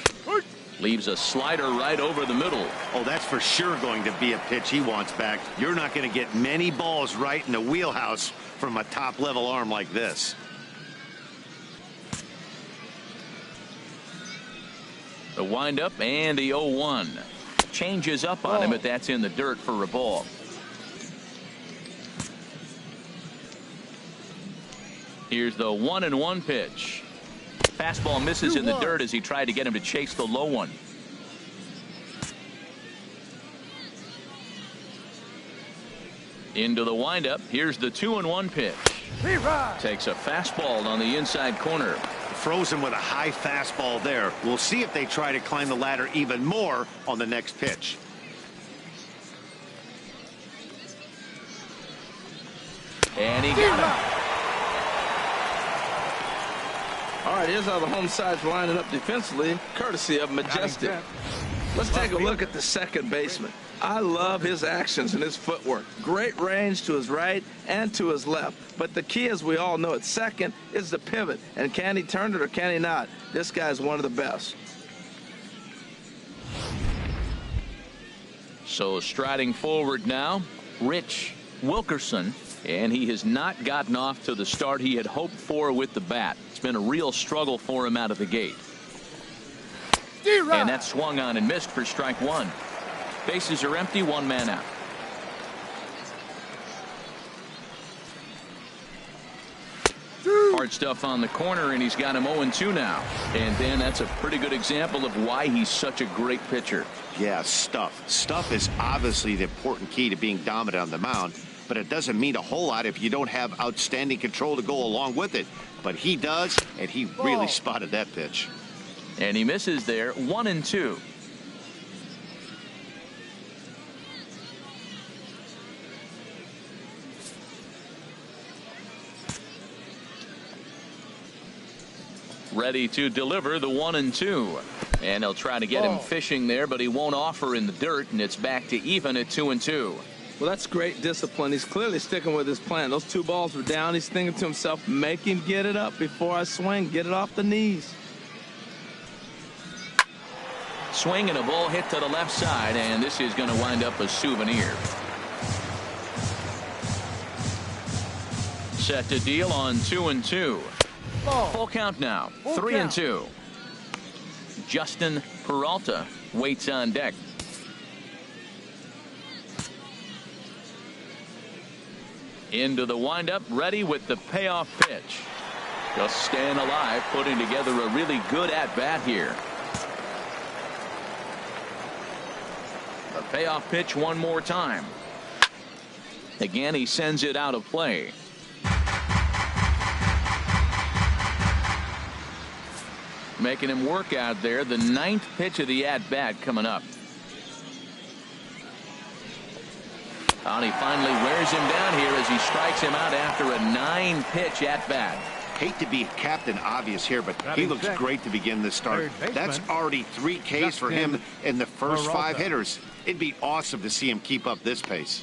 Leaves a slider right over the middle. Oh, that's for sure going to be a pitch he wants back. You're not going to get many balls right in the wheelhouse from a top-level arm like this. The windup and the 0-1. Changes up on him, but that's in the dirt for a ball. Here's the 1-1 pitch. Fastball misses in the dirt as he tried to get him to chase the low one. Into the windup. Here's the 2-1 pitch. Takes a fastball on the inside corner. Froze him with a high fastball there. We'll see if they try to climb the ladder even more on the next pitch. And he got him. All right, here's how the home side's lining up defensively, courtesy of Majestic. Let's take a look at the second baseman. I love his actions and his footwork. Great range to his right and to his left. But the key, as we all know, at second is the pivot. And can he turn it or can he not? This guy's one of the best. So striding forward now, Rich Wilkerson. And he has not gotten off to the start he had hoped for with the bat. It's been a real struggle for him out of the gate. And that swung on and missed for strike 1. Bases are empty, 1 man out. Hard stuff on the corner, and he's got him 0-2 now. And Dan, that's a pretty good example of why he's such a great pitcher. Yeah, stuff. Stuff is obviously the important key to being dominant on the mound. But it doesn't mean a whole lot if you don't have outstanding control to go along with it. But he does, and he really spotted that pitch. And he misses there, 1-2. ready to deliver the 1-2. And they'll try to get him fishing there, but he won't offer in the dirt, and it's back to even at 2-2. Well, that's great discipline. He's clearly sticking with his plan. Those 2 balls were down. He's thinking to himself, make him get it up before I swing. Get it off the knees. Swing and a ball hit to the left side, and this is going to wind up a souvenir. Set to deal on 2-2. Full count now. 3-2. Justin Peralta waits on deck. Into the windup, ready with the payoff pitch. Just staying alive, putting together a really good at-bat here. The payoff pitch one more time. Again, he sends it out of play. Making him work out there. The 9th pitch of the at-bat coming up. And he finally wears him down here as he strikes him out after a 9-pitch at-bat. Hate to be Captain Obvious here, but he looks great to begin this start. That's already 3 Ks for him in the first 5 hitters. It'd be awesome to see him keep up this pace.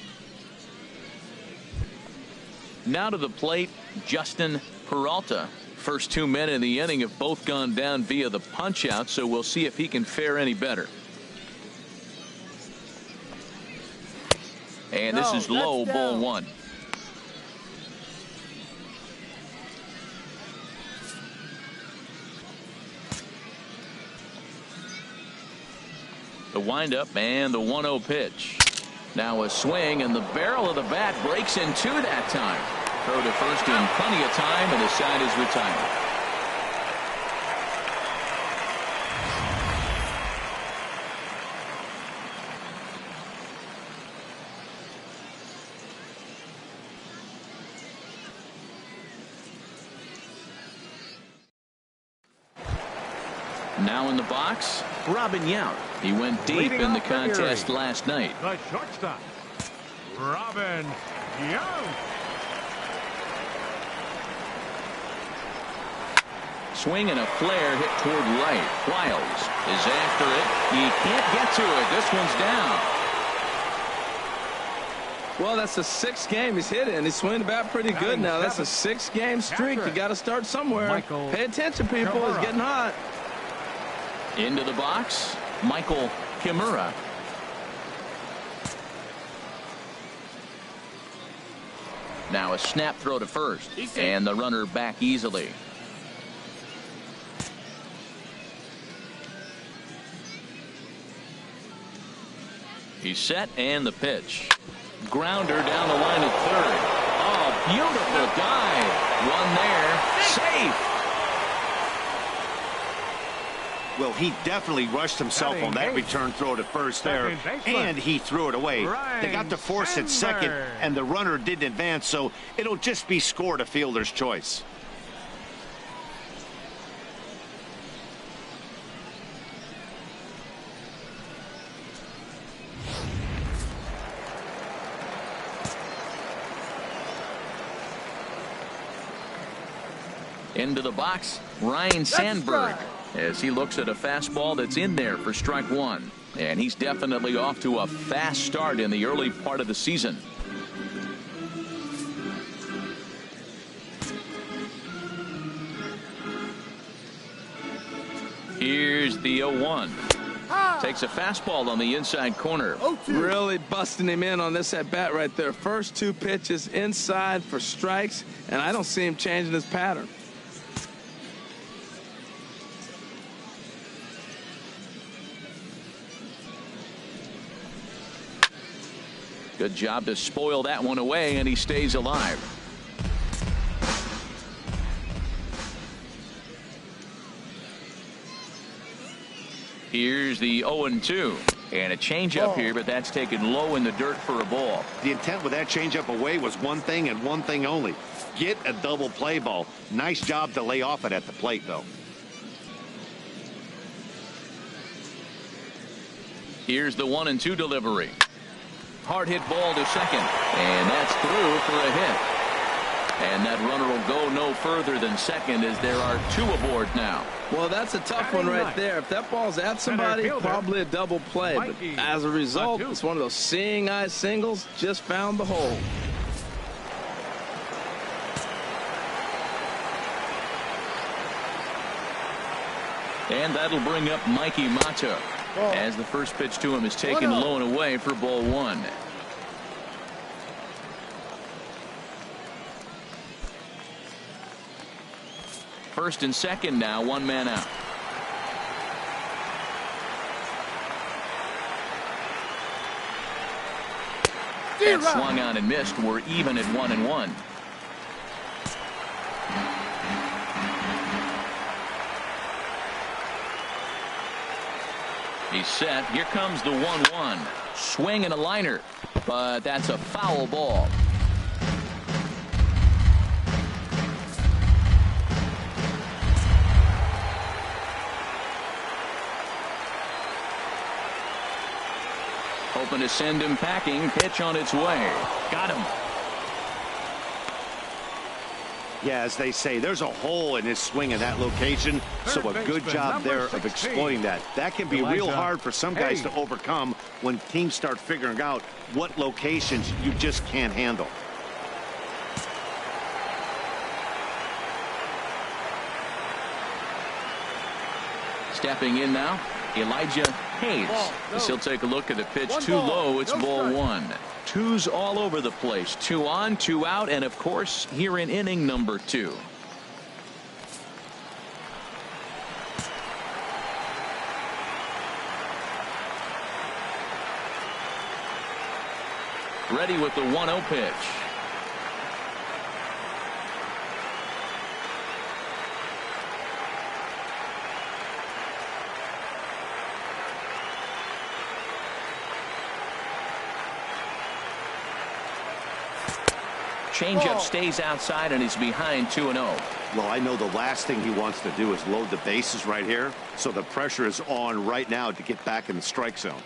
Now to the plate, Justin Peralta. First 2 men in the inning have both gone down via the punch-out, so we'll see if he can fare any better. And this is low, ball 1. The windup and the 1-0 pitch. Now a swing, and the barrel of the bat breaks in 2 that time. Throw to first in plenty of time, and the side is retired. Now in the box, Robin Yount. He went deep in the contest last night. The shortstop, Robin Yount. Swing and a flare hit toward right. Wiles is after it. He can't get to it. This one's down. Well, that's the 6th game he's hit in. He's swinging the bat pretty good now. That's a 6-game streak. You got to start somewhere. Pay attention, people. It's getting hot. Into the box, Michael Kimura. Now a snap throw to first, and the runner back easily. He's set, and the pitch. Grounder down the line at third. Oh, beautiful dive. One there. Safe. Well, he definitely rushed himself on that return throw to first there, and he threw it away. They got to force at second, and the runner didn't advance, so it'll just be scored a fielder's choice. Into the box, Ryan Sandberg, as he looks at a fastball that's in there for strike 1. And he's definitely off to a fast start in the early part of the season. Here's the 0-1. Takes a fastball on the inside corner. Really busting him in on this at bat right there. First 2 pitches inside for strikes, and I don't see him changing his pattern. Good job to spoil that one away, and he stays alive. Here's the 0-2. And a changeup here, but that's taken low in the dirt for a ball. The intent with that changeup away was one thing and one thing only. Get a double play ball. Nice job to lay off it at the plate, though. Here's the 1-2 delivery. Hard hit ball to second, and that's through for a hit. And that runner will go no further than second as there are 2 aboard now. Well, that's a tough one right there. If that ball's at somebody, probably a double play. But as a result, it's one of those seeing eye singles. Just found the hole. And that'll bring up Mikey Mata as the first pitch to him is taken low and away for ball 1. First and second now, 1 man out. And swung on and missed. We're even at 1-1. He's set. Here comes the 1-1. Swing and a liner, but that's a foul ball. Hoping to send him packing. Pitch on its way. Got him. Yeah, as they say, there's a hole in his swing in that location, so a good job there of exploiting that. That can be real hard for some guys to overcome when teams start figuring out what locations you just can't handle. Stepping in now, Elijah Hayes. As he'll take a look at the pitch. Too low. It's ball 1. 2's all over the place. 2 on, 2 out, and of course here in inning number 2. Ready with the 1-0 pitch. Changeup stays outside and he's behind 2-0. Well, I know the last thing he wants to do is load the bases right here, so the pressure is on right now to get back in the strike zone.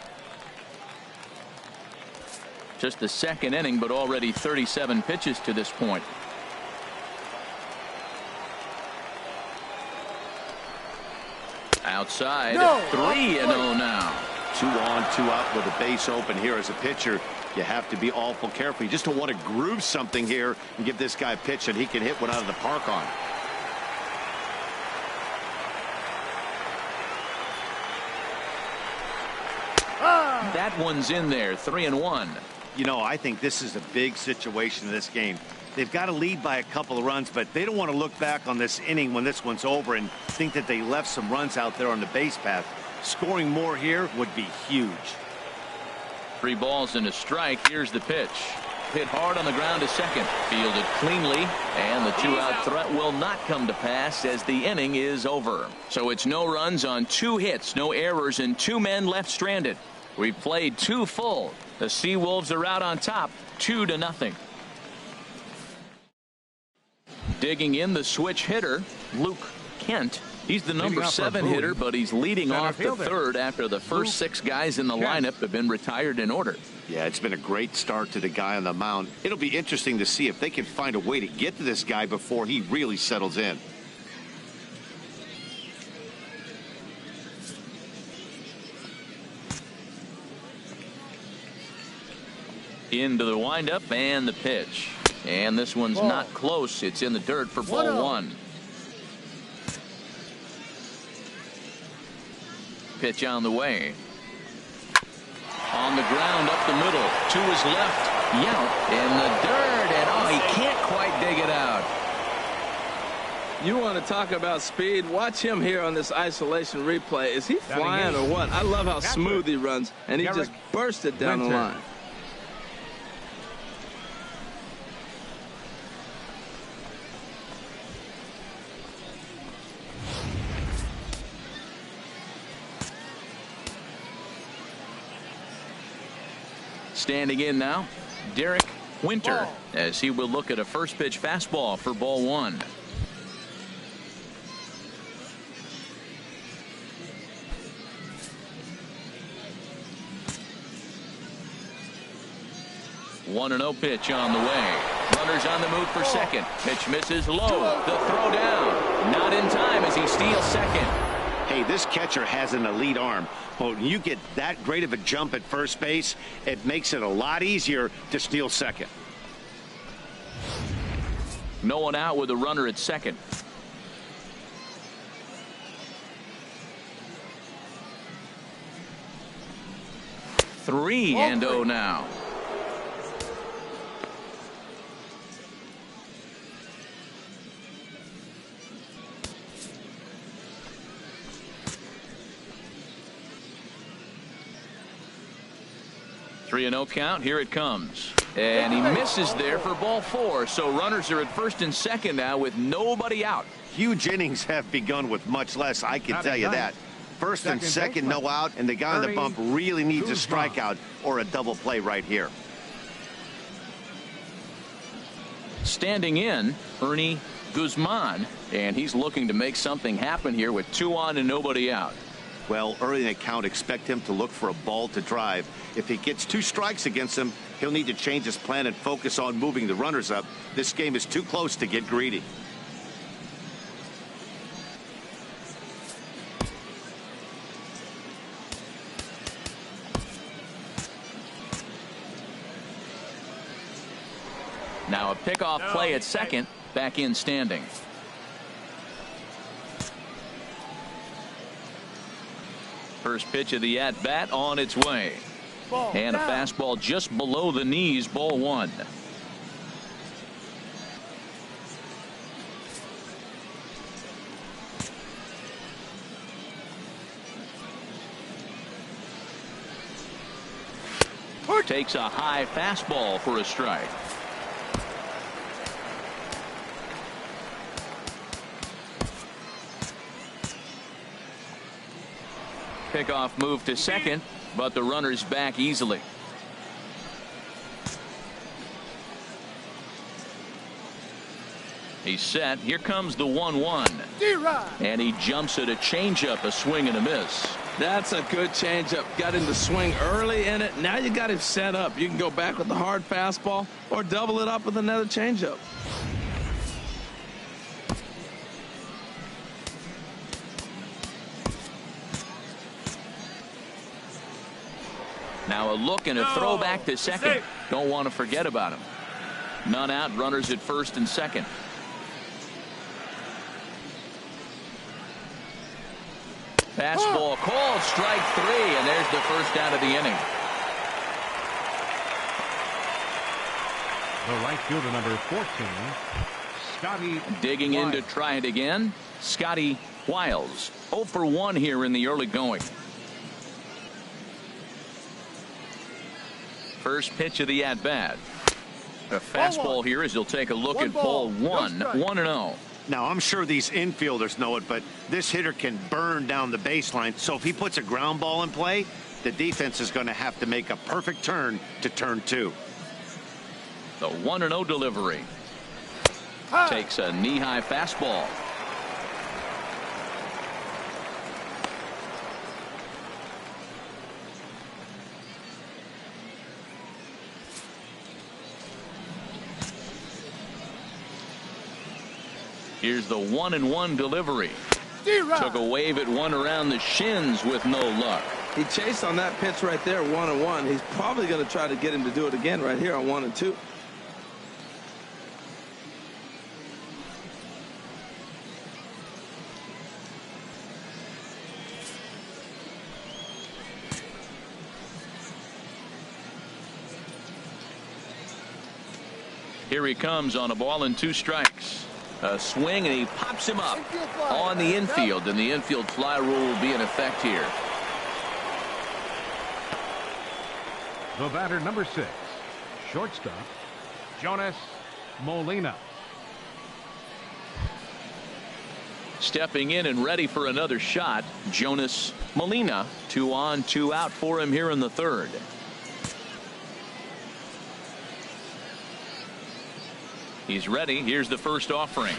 Just the second inning, but already 37 pitches to this point. Outside, 3-0 now. 2 on, 2 out with a base open here as a pitcher. You have to be awful careful. You just don't want to groove something here and give this guy a pitch that he can hit one out of the park on. That one's in there. 3-1. You know, I think this is a big situation in this game. They've got to lead by a couple of runs, but they don't want to look back on this inning when this one's over and think that they left some runs out there on the base path. Scoring more here would be huge. 3 balls and a strike. Here's the pitch. Hit hard on the ground to second. Fielded cleanly, and the 2-out threat will not come to pass as the inning is over. So it's no runs on 2 hits, no errors, and 2 men left stranded. We've played 2 full. The Seawolves are out on top, 2-0. Digging in the switch hitter, Luke Kent. He's the number 7 hitter, but he's leading off the 3rd after the first 6 guys in the lineup have been retired in order. Yeah, it's been a great start to the guy on the mound. It'll be interesting to see if they can find a way to get to this guy before he really settles in. Into the windup and the pitch. And this one's not close. It's in the dirt for ball 1. Pitch on the way. On the ground up the middle. To his left. Yount in the dirt. And oh, he can't quite dig it out. You want to talk about speed? Watch him here on this isolation replay. Is he flying or what? I love how smooth he runs. And he just bursted down the line. Standing in now, Derek Winter, as he will look at a first pitch fastball for ball 1. One 1-0 pitch on the way. Runners on the move for second. Pitch misses low. The throw down. Not in time as he steals second. Hey, this catcher has an elite arm. When you get that great of a jump at first base, it makes it a lot easier to steal second. No one out with a runner at second. Three and 0 now. Three and 0 count. Here it comes. And he misses there for ball 4. So runners are at first and second now with nobody out. Huge innings have begun with much less, I can tell you that. First and second, no out, and the guy on the bump really needs a strikeout or a double play right here. Standing in, Ernie Guzman, and he's looking to make something happen here with 2 on and nobody out. Well, early in the count, expect him to look for a ball to drive. If he gets 2 strikes against him, he'll need to change his plan and focus on moving the runners up. This game is too close to get greedy. Now a pickoff play at second, back in standing. First pitch of the at-bat on its way. And a fastball just below the knees, ball 1. Takes a high fastball for a strike. Pickoff move to second, but the runner's back easily. He's set. Here comes the 1-1. And he jumps at a changeup, a swing and a miss. That's a good changeup. Got him to swing early in it. Now you got him set up. You can go back with the hard fastball or double it up with another changeup. Now a look and a throw back to second. Don't want to forget about him. None out, runners at first and second. Fastball called, strike 3, and there's the first out of the inning. The right fielder, number 14, Scotty. Digging in to try it again, Scotty Wiles. 0 for 1 here in the early going. First pitch of the at-bat. A fastball here as he'll take a look at ball 1, 1-0. Now, I'm sure these infielders know it, but this hitter can burn down the baseline. So if he puts a ground ball in play, the defense is going to have to make a perfect turn to turn 2. The 1-0 delivery. Takes a knee-high fastball. Here's the 1-1 delivery. Took a wave at one around the shins with no luck. He chased on that pitch right there, 1-1. He's probably going to try to get him to do it again right here on 1 and 2. Here he comes on a ball and 2 strikes. A swing, and he pops him up on the infield, and the infield fly rule will be in effect here. The batter, number 6, shortstop, Jonas Molina. Stepping in and ready for another shot, Jonas Molina. 2 on, 2 out for him here in the 3rd. He's ready. Here's the first offering.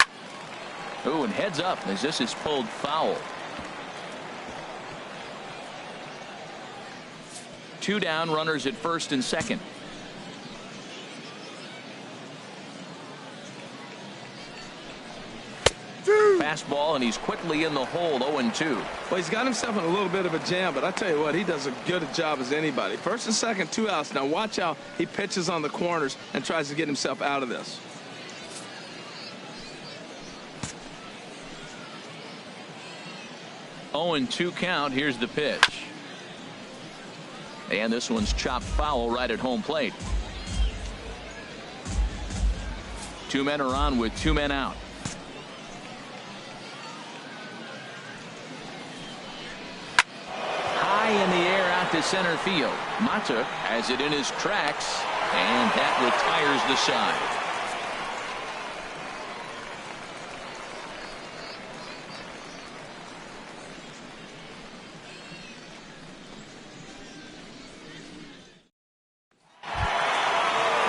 Oh, and heads up as this is pulled foul. 2 down, runners at first and second. fastball, and he's quickly in the hole. 0-2. Well, he's got himself in a little bit of a jam, but I tell you what, he does as good a job as anybody. First and second, 2 outs. Now watch how he pitches on the corners and tries to get himself out of this. Oh, 0-2 count. Here's the pitch. And this one's chopped foul right at home plate. 2 men are on with 2 men out. High in the air out to center field. Mata has it in his tracks, and that retires the side.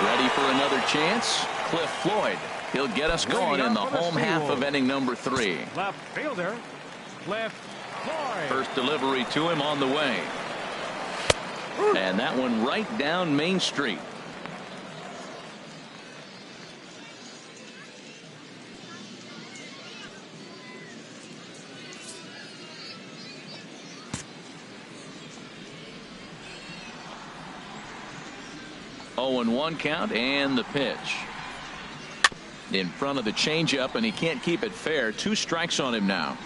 Ready for another chance? Cliff Floyd. He'll get us going in the home half of inning number 3. Left fielder, Cliff Floyd. First delivery to him on the way. And that one right down Main Street. Oh, and 1 count, and the pitch. In front of the changeup, and he can't keep it fair. 2 strikes on him now.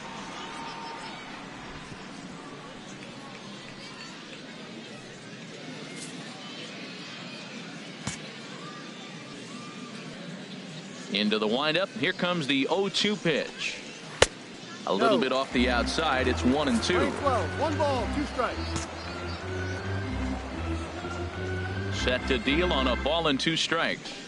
Into the windup. Here comes the 0-2 pitch. A little bit off the outside. It's 1-2. 12, 1 ball, 2 strikes. Set to deal on a ball and 2 strikes.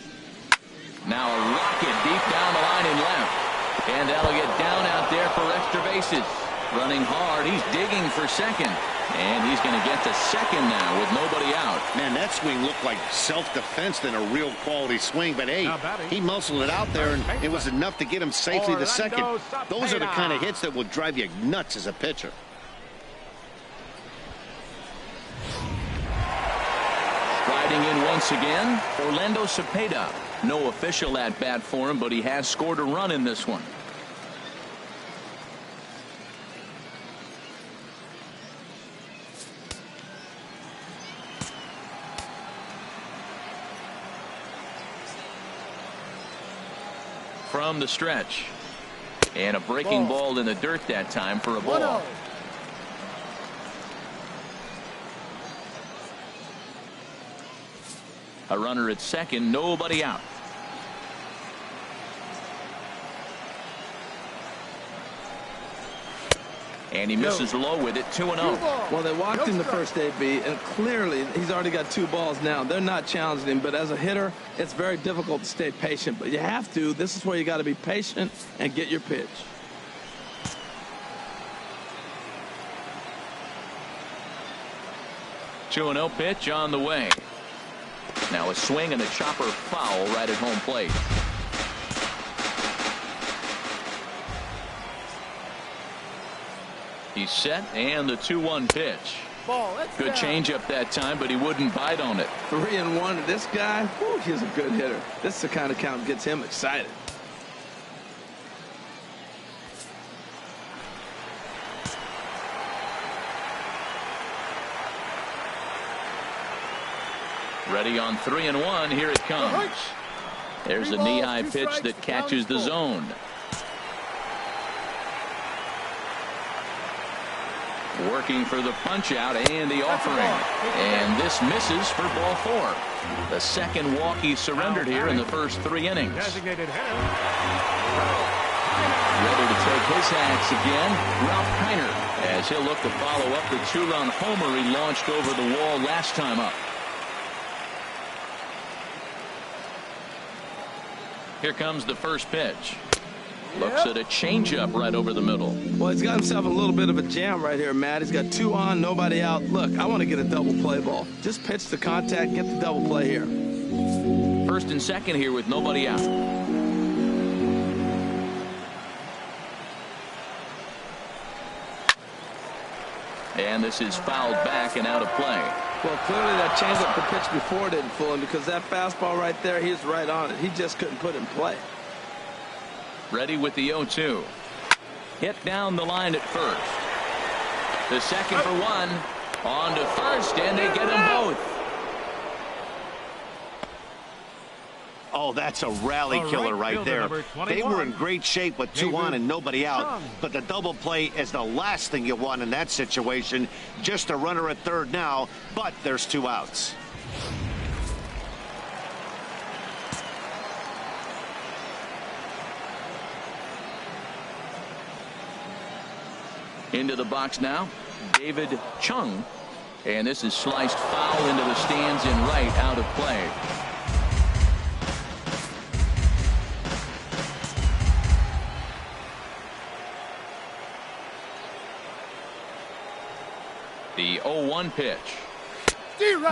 Now a rocket deep down the line in left. And that'll get down out there for extra bases. Running hard. He's digging for second. And he's going to get to second now with nobody out. Man, that swing looked like self-defense than a real quality swing. But, hey, he muscled it out there, and it was enough to get him safely to second. Those are the kind of hits that will drive you nuts as a pitcher. Riding in once again, Orlando Cepeda. No official at bat for him, but he has scored a run in this one. From the stretch. And a breaking ball in the dirt that time for a ball. A runner at second, nobody out. And he misses low with it. 2-0. Well, they walked in the first AB, and clearly he's already got 2 balls now. They're not challenging him, but as a hitter, it's very difficult to stay patient. But you have to. This is where you got to be patient and get your pitch. Two 2-0 pitch on the way. Now a swing and a chopper foul right at home plate. He's set, and the 2-1 pitch. Good changeup that time, but he wouldn't bite on it. 3-1. This guy, whew, he's a good hitter. This is the kind of count that gets him excited. Ready on 3-1. Here it comes. There's a knee-high pitch that catches the zone. Working for the punch out and the offering. And this misses for ball 4. The second walk he surrendered here in the first 3 innings. Designated hitter. Ready to take his hacks again, Ralph Kiner, as he'll look to follow up the 2-run homer he launched over the wall last time up. Here comes the first pitch. Looks at a changeup right over the middle. Well, he's got himself a little bit of a jam right here, Matt. He's got 2 on, nobody out. Look, I want to get a double play ball. Just pitch the contact, get the double play here. First and second here with nobody out. And this is fouled back and out of play. Well, clearly that changeup the pitch before didn't fool him, because that fastball right there, he's right on it. He just couldn't put it in play. Ready with the 0-2. hit down the line at first. The second for one. On to first, and they get them both. Oh, that's a rally killer right there. They were in great shape with 2 on and nobody out. But the double play is the last thing you want in that situation. Just a runner at third now, but there's 2 outs. Into the box now, David Chung. And this is sliced foul into the stands in right, out of play. The 0-1 pitch.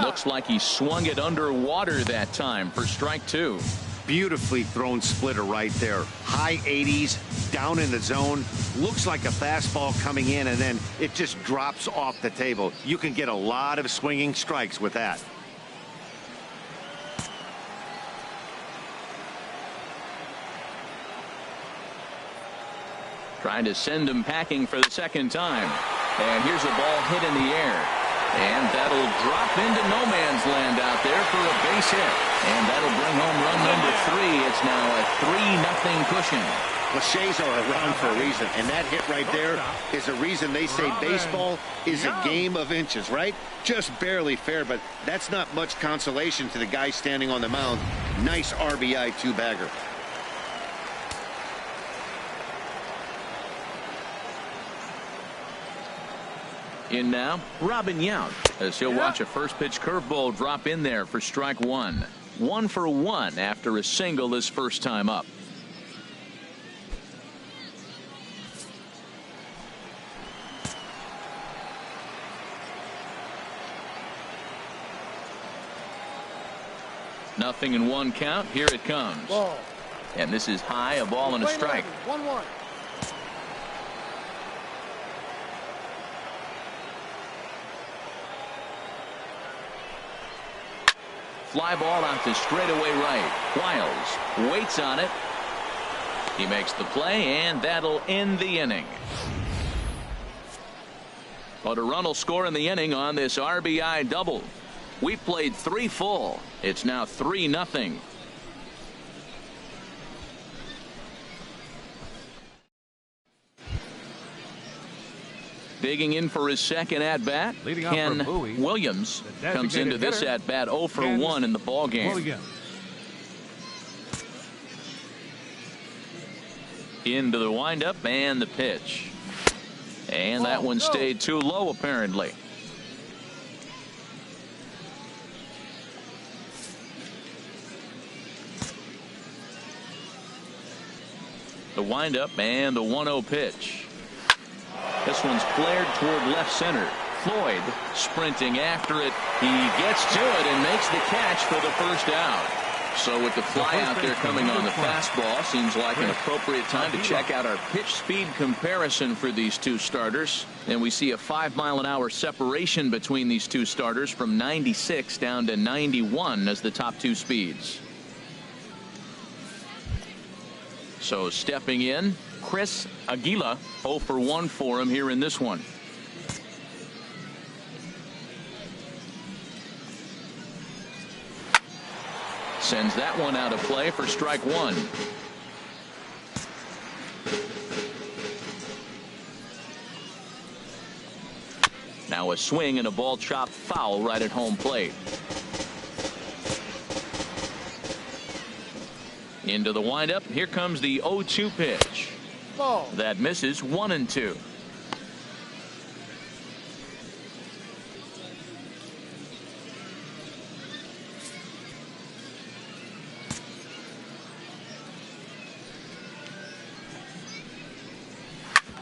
Looks like he swung it underwater that time for strike 2. Beautifully thrown splitter right there. High 80s, down in the zone. Looks like a fastball coming in, and then it just drops off the table. You can get a lot of swinging strikes with that. Trying to send him packing for the second time. And here's a ball hit in the air. And that'll drop into no man's land out there for a base hit. And that'll bring home run number 3. It's now a 3-0 cushion. Cliches are around for a reason, and that hit right there is a reason they say baseball is a game of inches, right? Just barely fair, but that's not much consolation to the guy standing on the mound. Nice RBI 2-bagger. In now, Robin Yount, as he'll watch a first pitch curveball drop in there for strike 1. 1 for 1 after a single his first time up. Nothing in 1 count. Here it comes. Ball. And this is high, a ball and a strike. 1-1. Fly ball out to straightaway right. Wiles waits on it. He makes the play, and that'll end the inning. But a run will score in the inning on this RBI double. We played 3 full. It's now 3-0. Digging in for his second at-bat, Ken Williams comes into this at-bat 0 for 1 in the ballgame. Into the windup and the pitch. And that one stayed too low, apparently. The windup and the 1-0 pitch. This one's flared toward left center. Floyd sprinting after it. He gets to it and makes the catch for the first out. So with the fly out there coming on the fastball, seems like an appropriate time to check out our pitch speed comparison for these 2 starters. And we see a 5-mile-an-hour separation between these 2 starters from 96 down to 91 as the top 2 speeds. So stepping in, Chris Aguila, 0 for 1 for him here in this one. Sends that one out of play for strike 1. Now a swing and a ball chopped foul right at home plate. Into the windup. Here comes the 0-2 pitch. Ball. That misses 1-2.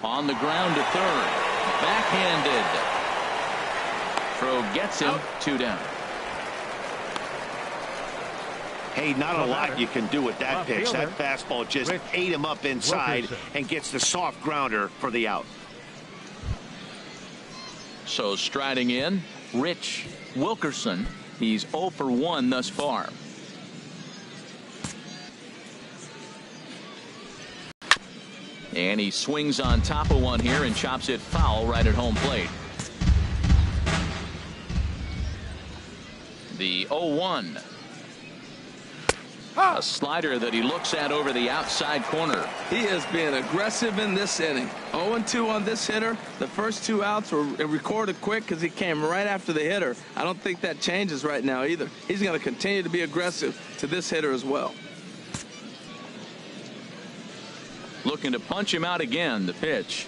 On the ground to third. Backhanded. Throw gets him. 2 down. Hey, not a lot you can do with that pitch. That fastball just ate him up inside and gets the soft grounder for the out. So striding in, Rich Wilkerson. He's 0 for 1 thus far. And he swings on top of one here and chops it foul right at home plate. The 0-1. A slider that he looks at over the outside corner. He is being aggressive in this inning. 0-2 on this hitter. The first 2 outs were recorded quick because he came right after the hitter. I don't think that changes right now either. He's going to continue to be aggressive to this hitter as well. Looking to punch him out again. The pitch.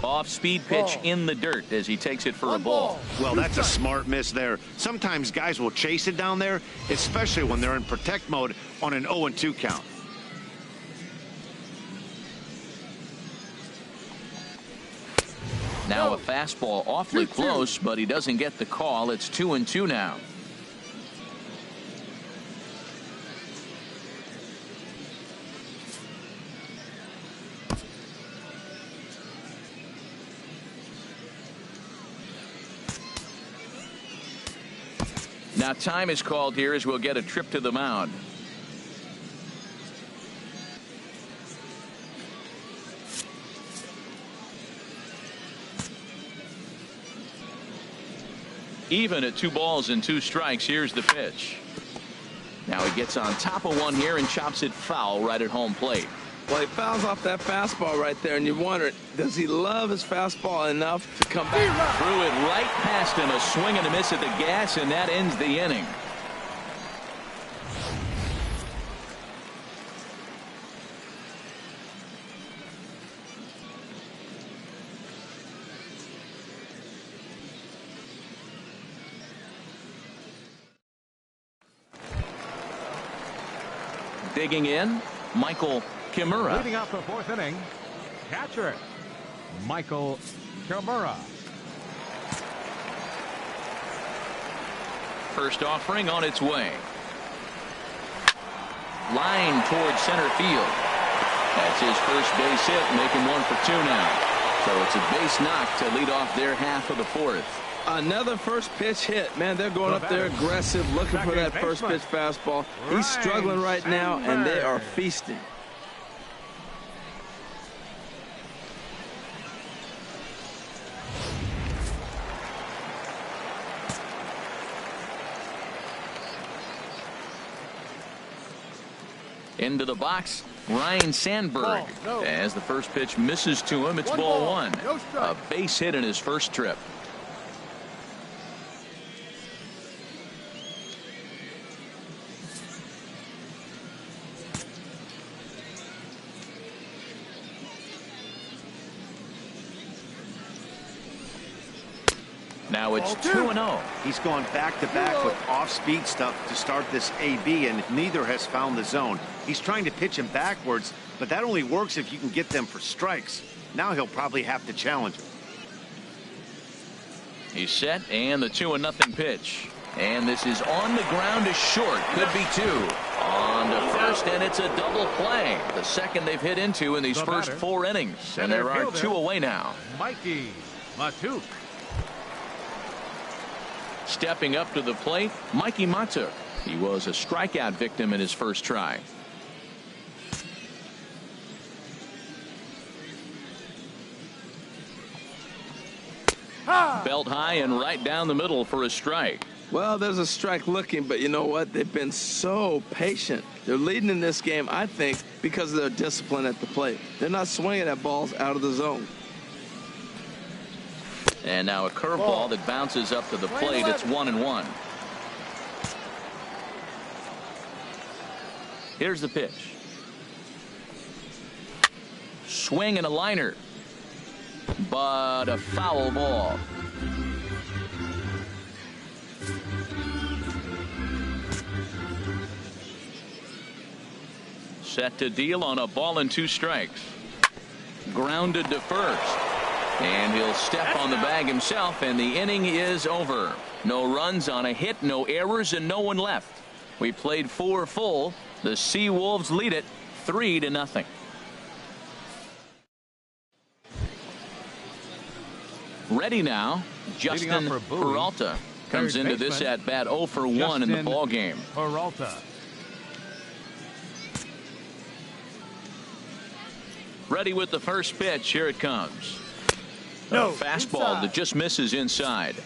Off-speed pitch in the dirt as he takes it for a ball. Well, that's a smart miss there. Sometimes guys will chase it down there, especially when they're in protect mode on an 0-2 count. Now a fastball awfully close, but he doesn't get the call. It's 2-2 now. Now time is called here as we'll get a trip to the mound. Even at 2 balls and 2 strikes. Here's the pitch. Now he gets on top of one here and chops it foul right at home plate. Well, he fouls off that fastball right there, and you wonder, does he love his fastball enough to come back? Threw it right past him, a swing and a miss at the gas, and that ends the inning. Digging in, Michael Kimura. Leading off the 4th inning, catcher Michael Kimura. First offering on its way. Line towards center field. That's his first base hit, making 1 for 2 now. So it's a base knock to lead off their half of the 4th. Another first pitch hit. Man, they're going up there aggressive, looking for that first pitch fastball. He's struggling right now, and they are feasting. Into the box, Ryan Sandberg. As the first pitch misses to him, it's ball 1. A base hit in his first trip. Now it's 2-0. He's gone back-to-back with off-speed stuff to start this AB, and neither has found the zone. He's trying to pitch him backwards, but that only works if you can get them for strikes. Now he'll probably have to challenge him. He's set, and the 2-0 pitch. And this is on the ground to short. Could be 2. On to first, and it's a double play. The second they've hit into in these first 4 innings. And there are 2 away now. Mikey Matuk. Stepping up to the plate, Mikey Matuk. He was a strikeout victim in his first try. Belt high and right down the middle for a strike. Well, there's a strike looking, but you know what? They've been so patient. They're leading in this game, I think, because of their discipline at the plate. They're not swinging at balls out of the zone. And now a curveball that bounces up to the plate. It's 1-1. Here's the pitch. Swing and a liner. But a foul ball. Set to deal on a ball and 2 strikes. Grounded to first. And he'll step on the bag himself, and the inning is over. No runs on a hit, no errors, and no one left. We played 4 full. The Sea Wolves lead it 3-0. Ready now, Justin Peralta comes into this at bat 0 for 1 in the ball game. Peralta. Ready with the first pitch. Here it comes. No, A fastball inside. that just misses inside.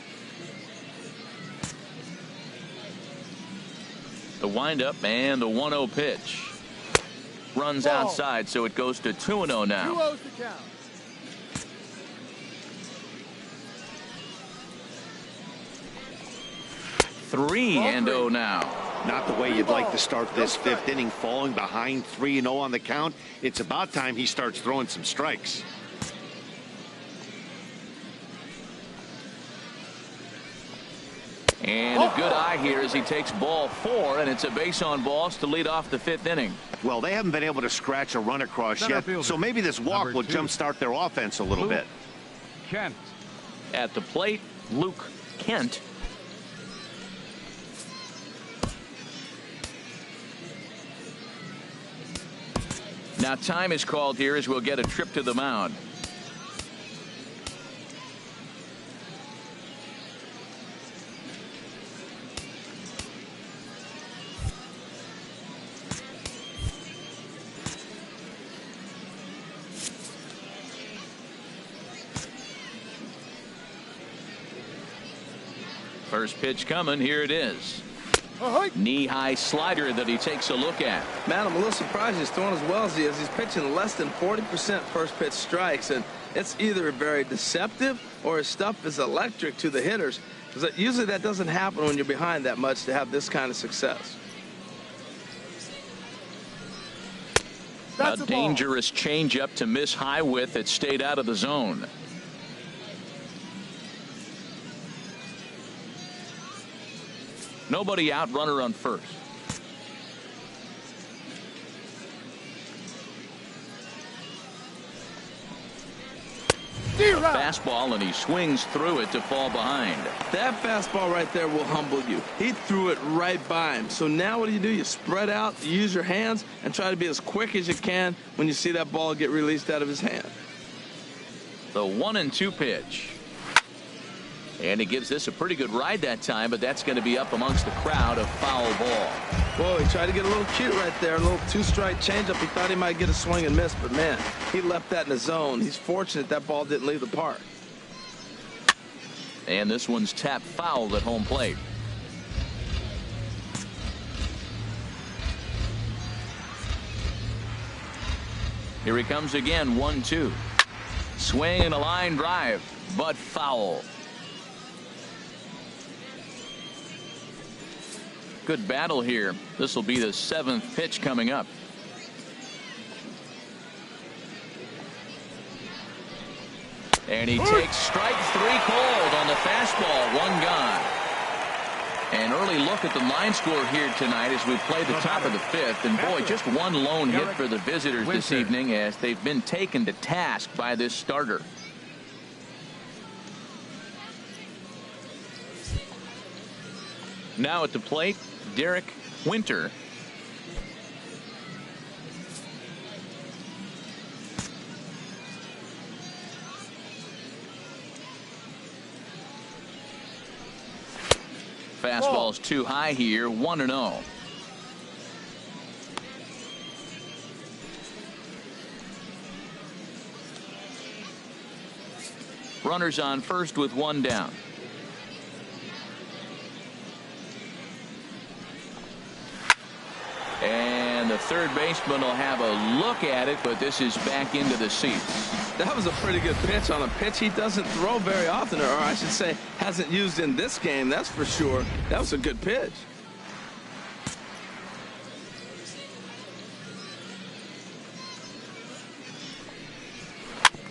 The windup and the 1-0 pitch. Runs Ball. outside, so it goes to 2-0 now. 2-0's the count. Three and 0 now. Not the way you'd like to start this fifth inning, falling behind 3-0 on the count. It's about time he starts throwing some strikes. And a good eye here as he takes ball 4, and it's a base on balls to lead off the fifth inning. Well, they haven't been able to scratch a run across Center yet, fielder, so maybe this walk number will 2. jumpstart their offense a little Luke bit. Kent. At the plate, Luke Kent. Now time is called here as we'll get a trip to the mound. First pitch coming. Here it is. Knee-high slider that he takes a look at. Man, I'm a little surprised he's throwing as well as he is. He's pitching less than 40% first pitch strikes, and it's either very deceptive or his stuff is electric to the hitters. Because usually that doesn't happen when you're behind that much to have this kind of success. A dangerous changeup to miss high with. It stayed out of the zone. Nobody out, runner on first. Fastball, and he swings through it to fall behind. That fastball right there will humble you. He threw it right by him. So now what do? You spread out, you use your hands, and try to be as quick as you can when you see that ball get released out of his hand. The 1-2 pitch. And he gives this a pretty good ride that time, but that's going to be up amongst the crowd. A foul ball. Whoa, he tried to get a little cute right there. A little two-strike changeup. He thought he might get a swing and miss, but man, he left that in the zone. He's fortunate that ball didn't leave the park. And this one's tapped foul at home plate. Here he comes again. 1-2. Swing and a line drive, but foul. Good battle here. This will be the 7th pitch coming up. And he takes strike 3 called on the fastball. 1 gone. An early look at the line score here tonight as we play the top of the 5th. And boy, just 1 lone hit for the visitors this evening as they've been taken to task by this starter. Now at the plate, Derek Winter. Fastball's too high here. 1-0. Runners on first with 1 down. And the third baseman will have a look at it, but this is back into the seats. That was a pretty good pitch on a pitch he doesn't throw very often, or I should say hasn't used in this game, that's for sure. That was a good pitch.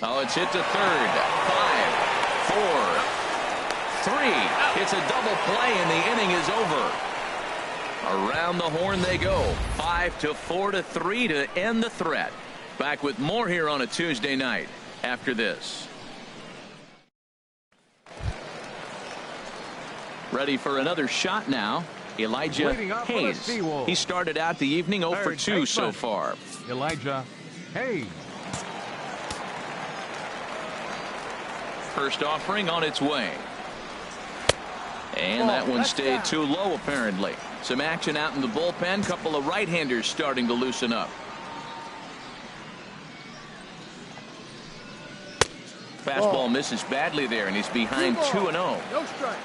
Oh, it's hit to third. 5, 4, 3. It's a double play, and the inning is over. Around the horn they go. 5-4-3 to end the threat. Back with more here on a Tuesday night after this. Ready for another shot now. Elijah Hayes. He started out the evening 0 for 2 so far. Elijah Hayes. First offering on its way. And that one stayed too low apparently. Some action out in the bullpen. Couple of right-handers starting to loosen up. Fastball misses badly there, and he's behind 2-0. No strike.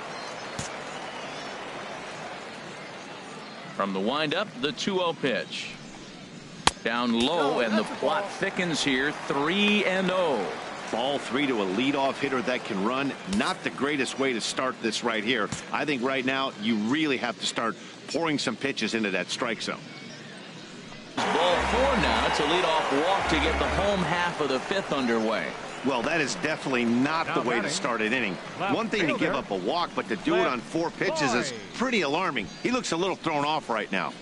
From the windup, the 2-0 pitch. Down low, and the plot thickens here. 3-0. Ball 3 to a leadoff hitter that can run. Not the greatest way to start this right here. I think right now you really have to start pouring some pitches into that strike zone. Ball 4 now to lead off walk to get the home half of the 5th underway. Well, that is definitely not the way to start an inning. One thing to give up a walk, but to do it on 4 pitches is pretty alarming. He looks a little thrown off right now.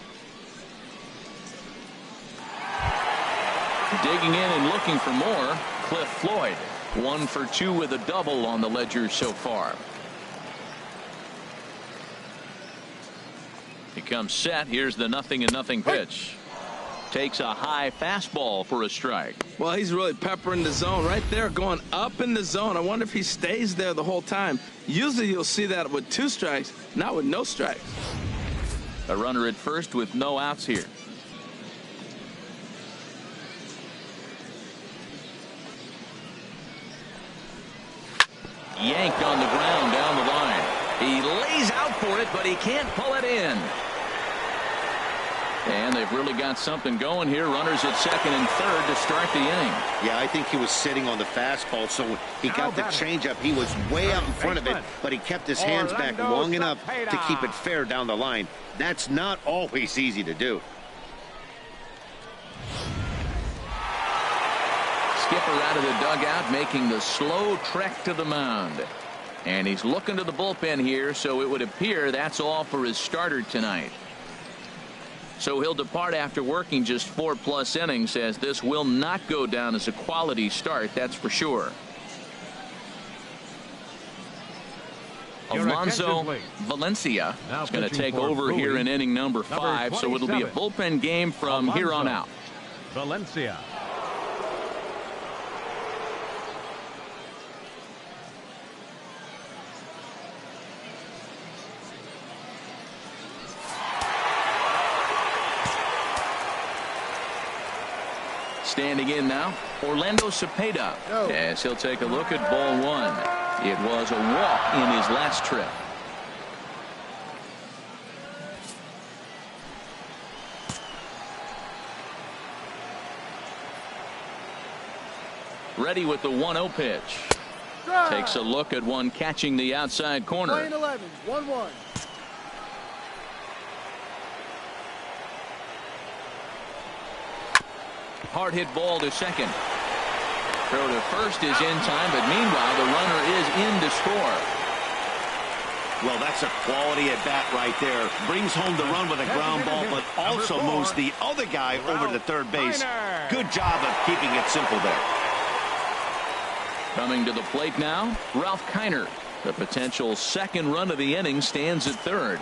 Digging in and looking for more, Cliff Floyd. 1 for 2 with a double on the ledger so far. He comes set. Here's the 0-0 pitch. Takes a high fastball for a strike. Well, he's really peppering the zone right there, going up in the zone. I wonder if he stays there the whole time. Usually you'll see that with 2 strikes, not with no strikes. A runner at first with no outs here. Yanked on the ground down the line. He lays out for it, but he can't pull it in. And they've really got something going here. Runners at second and third to start the inning. Yeah, I think he was sitting on the fastball, so when he got the changeup, he was way out in front of it, but he kept his hands back long enough to keep it fair down the line. That's not always easy to do. Skipper out of the dugout, making the slow trek to the mound. And he's looking to the bullpen here, so it would appear that's all for his starter tonight. So he'll depart after working just 4+ innings, as this will not go down as a quality start, that's for sure. Alonso Valencia is going to take over here in inning number 5, so it'll be a bullpen game from here on out. Valencia. Standing in now, Orlando Cepeda, as he'll take a look at ball 1. It was a walk in his last trip. Ready with the 1-0 pitch. Takes a look at one catching the outside corner. 9-11, 1-1. Hard hit ball to second. Throw to first is in time, but meanwhile the runner is in to score. Well, that's a quality at bat right there. Brings home the run with a ground ball, but also moves the other guy over to third base. Good job of keeping it simple there. Coming to the plate now, Ralph Kiner. The potential second run of the inning stands at third.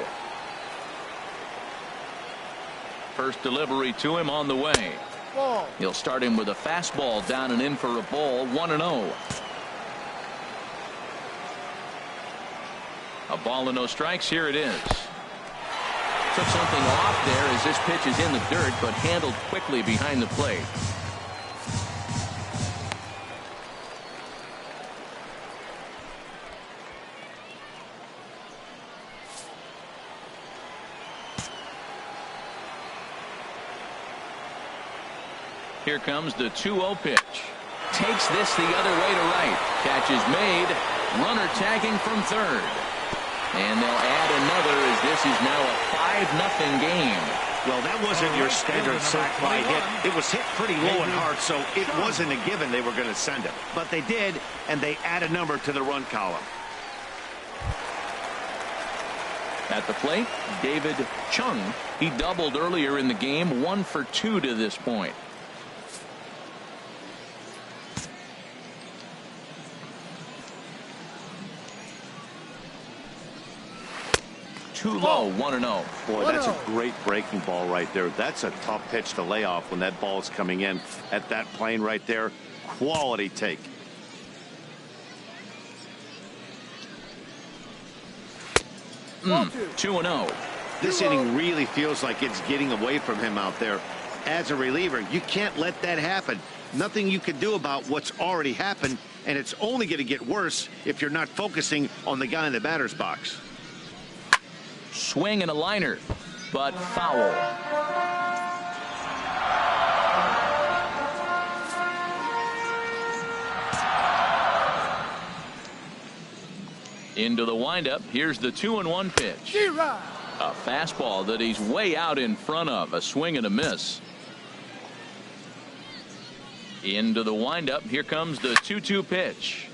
First delivery to him on the way. Ball. He'll start him with a fastball down and in for a ball. 1-0. A ball and no strikes. Here it is. Took something off there as this pitch is in the dirt, but handled quickly behind the plate. Here comes the 2-0 pitch. Takes this the other way to right. Catch is made. Runner tagging from third. And they'll add another as this is now a 5-0 game. Well, that wasn't your standard sac fly hit. It was hit pretty low and hard, so it wasn't a given they were going to send it. But they did, and they add a number to the run column. At the plate, David Chung. He doubled earlier in the game. 1 for 2 to this point. Too low. 1-0. Boy, that's a great breaking ball right there. That's a tough pitch to lay off when that ball is coming in at that plane right there. Quality take. Mm, 2-0. This inning really feels like it's getting away from him out there. As a reliever, you can't let that happen. Nothing you can do about what's already happened. and it's only going to get worse if you're not focusing on the guy in the batter's box. Swing and a liner, but foul. Into the windup. Here's the 2-1 pitch. A fastball that he's way out in front of. A swing and a miss. Into the windup. Here comes the 2-2 pitch.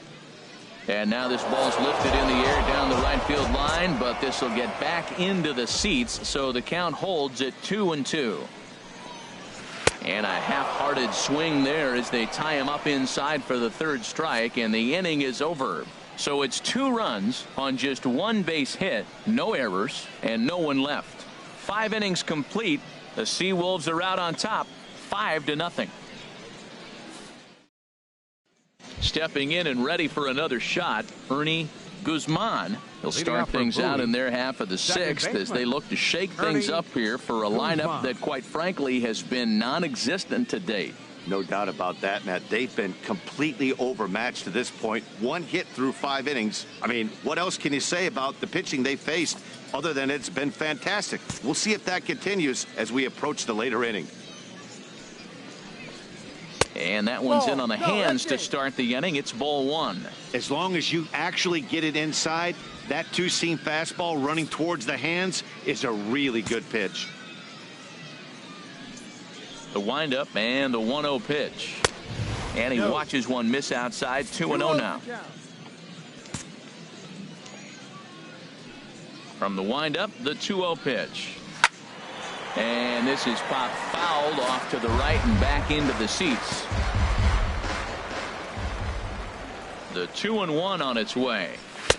And now this ball's lifted in the air down the right field line, but this will get back into the seats, so the count holds at 2-2. And a half-hearted swing there as they tie him up inside for the third strike, and the inning is over. So it's 2 runs on just 1 base hit, no errors, and no one left. 5 innings complete. The Seawolves are out on top, 5-0. Stepping in and ready for another shot, Ernie Guzman. He'll start things out in their half of the 6th as they look to shake things up here for a lineup that, quite frankly, has been non-existent to date. No doubt about that, Matt. They've been completely overmatched to this point. 1 hit through 5 innings. I mean, what else can you say about the pitching they faced other than it's been fantastic? We'll see if that continues as we approach the later inning. And that one's in on the hands to start the inning. It's ball 1. As long as you actually get it inside, that 2-seam fastball running towards the hands is a really good pitch. The windup and the 1-0 pitch. And he watches one miss outside. 2-0 now. From the windup, the 2-0 pitch. And this is popped fouled off to the right and back into the seats. The 2-1 on its way.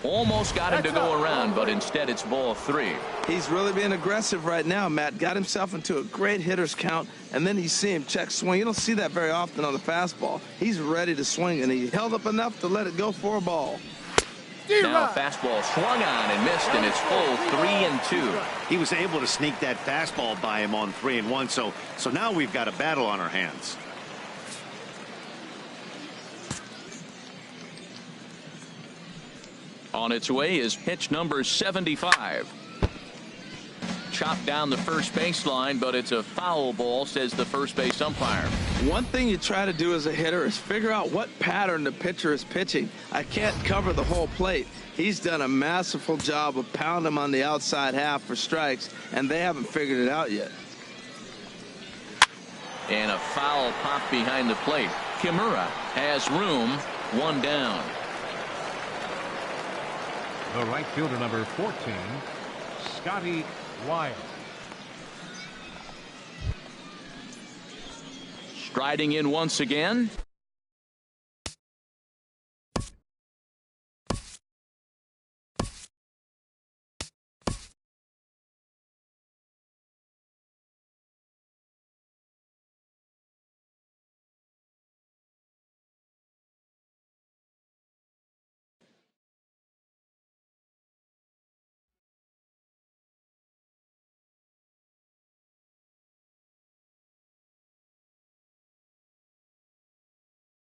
Almost got him to go around, but instead it's ball 3. He's really being aggressive right now, Matt. Got himself into a great hitter's count, and then you see him check swing. You don't see that very often on the fastball. He's ready to swing, and he held up enough to let it go for a ball. Now fastball swung on and missed, and it's full 3-2. He was able to sneak that fastball by him on 3-1, so now we've got a battle on our hands. On its way is pitch number 75. Chopped down the first baseline, but it's a foul ball, says the first base umpire. One thing you try to do as a hitter is figure out what pattern the pitcher is pitching. I can't cover the whole plate. He's done a masterful job of pounding him on the outside half for strikes, and they haven't figured it out yet. And a foul pop behind the plate. Kimura has room. 1 down. The right fielder, number 14, Scotty Wild. Striding in once again.